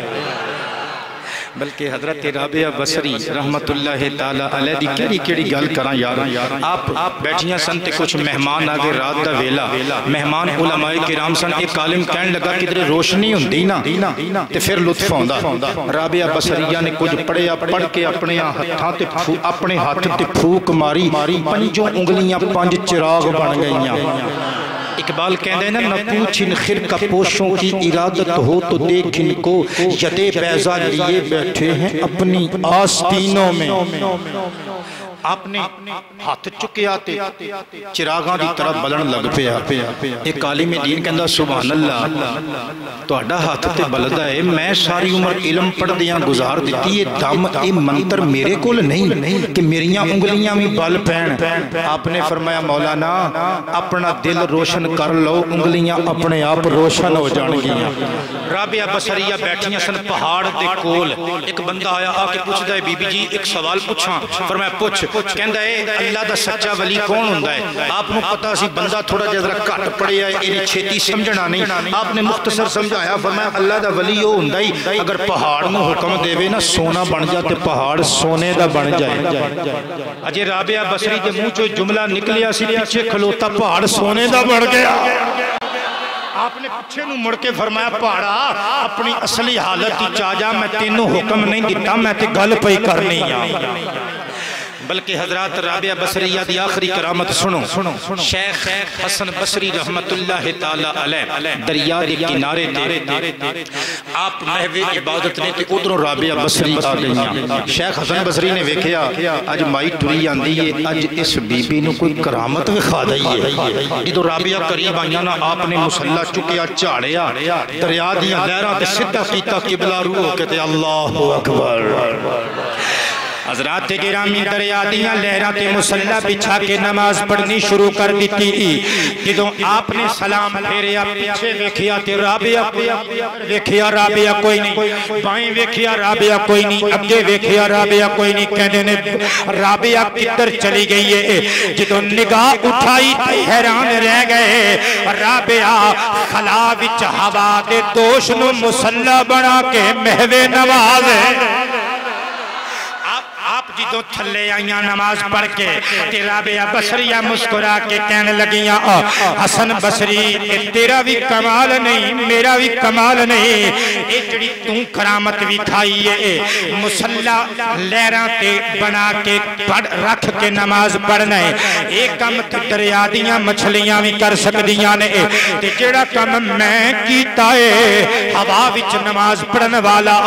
بلکہ حضرت رابعہ بصری رحمت اللہ تعالی علیہ دی کیڑی کیڑی گل کراں یار آپ بیٹھیاں سن تے کچھ مہمان آگے رات دا ویلا مہمان علماء کرام سن ایک عالم کہن لگا کدھر روشنی ہوندی نا تے پھر لطف ہوندا رابعہ بصریہ نے کچھ پڑھیا پڑھ کے اپنے ہتھاں تے اپنے ہاتھ تے پھوک ماری پنجوں انگلیاں پنج چراغ بن گئیاں اقبال کہندے ہیں نہ پوچھن خرقہ پوشوں کی ارادت ہو تو دیکھن کو یدے بیضا لیے بیٹھے ہیں اپنی آستینوں میں آپ نے ہاتھ چکے آتے چراغاں دی طرف بلن لگ پیا ایک عالم دین کہندہ سبحان اللہ تو اڈا ہاتھ تے بلدہ ہے میں ساری عمر علم پڑھ دیاں گزار دیتی یہ دم اے منتر میرے کول نہیں کہ میریاں انگلیاں میں بل پین آپ نے فرمایا مولانا اپنا دل روشن کر لو انگلیاں اپنے آپ روشن ہو جان گیاں رابعہ بصریہ بیٹھیاں سن پہاڑ دے کول ایک بندہ آیا آکے پوچھ دائے بی بی جی ایک سوال پوچھاں فرمایا پوچھ کہندہ ہے اللہ دا سچا ولی کون ہوندہ ہے آپ نے پتا سی بندہ تھوڑا جذرہ کٹ پڑے ہے انہیں چھیتی سمجھنا نہیں آپ نے مختصر سمجھایا فرمایا اللہ دا ولی ہو ہوندہ ہی اگر پہاڑ نو حکم دے وے نا سونا بن جاتے پہاڑ سونے دا بن جائے اجے رابعہ بصری دے منہ جو جملہ نکلیا سی پیچھے کھلوتا پہاڑ سونے دا بڑھ گیا آپ نے پچھے نو مڑ کے فرمایا پہاڑا اپنی اصلی حالت ہی چاجا میں تینوں حکم نہیں دیتا میں تے گل پئی کرنی بلکہ حضرات رابعہ بصریہ دی آخری کرامت سنو شیخ حسن بصری رحمت اللہ تعالی علیہ دریا دے کنارے تے آپ محو عبادت نے تے ادھروں رابعہ بصری آ گئیاں شیخ حسن بصری نے ویکھیا اج مائی ٹری آندی ہے اج اس بی بی نو کوئی کرامت وکھا دئی ہے جدوں رابعہ قریب آئیاں نا آپ نے مصلا چکیا جھاڑیا دریا دیاں لہراں تے سیدھا کیتا قبلہ روح ہو کے تے اللہ اکبر حضرات گرامی دریا دیاں لہراتے مسلح بچھا کے نماز پڑھنی شروع کر دیتی جدوں آپ نے سلام پھیریا پیچھے ویکھیا تے رابعہ ویکھیا رابعہ کوئی نہیں بائیں ویکھیا رابعہ کوئی نہیں اگے ویکھیا رابعہ کوئی نہیں کہنے نے رابعہ کدھر چلی گئی ہے جدوں نگاہ اٹھائی تے حیران رہ گئے رابعہ خلا وچ ہوا دے دوش نو مسلح بنا کے محو نواز آپ جدوں تھلے آئیاں نماز پڑھ کے تے رابعہ بصریہ مسکرا کے کہنے لگیاں حسن بصری تیرا بھی کمال نہیں میرا بھی کمال نہیں ایک جڑی توں کرامت بھی کھائی ہے مسلح لہراں تے بنا کے رکھ کے نماز پڑھنا ہے ایک کم تے دریا دیاں مچھلیاں بھی کر سکدیاں نے تے جڑا کم میں کیتا ہے ہوا وچ نماز پڑھن والا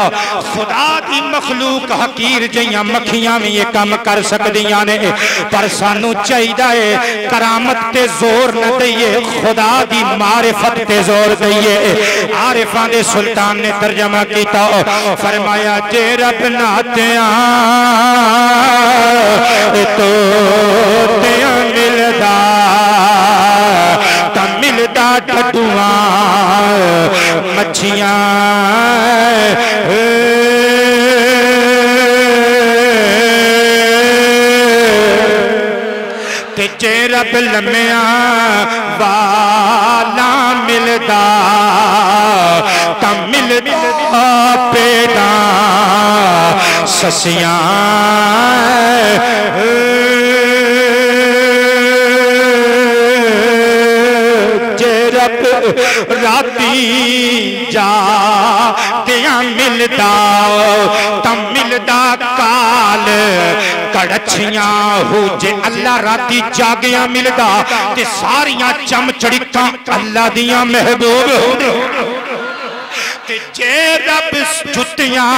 خدا دی مخلوق حقیر جیاں مکھیاں بھی یہ کام کر سکدیاں نے پر سانو چاہیے کرامت تے زور نہ دئیے خدا دی معرفت تے زور دئیے عارفان دے سلطان نے ترجمہ کیتا فرمایا جے رب نہ تیاں تو تیاں ملدا تا ملدا ٹھڈواں مچھیاں جے رب لمیاں والا ملدا تا ملدا پیدا سسیاں جے رب راتی جا دیاں ملدا تا ملدا کال کڑچیاں ہو جے اللہ راتی جاگیاں ملدا تے ساریاں چم چڑکاں اللہ دیاں محبوب ہو جے رب جتیاں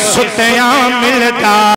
ستیاں ملدا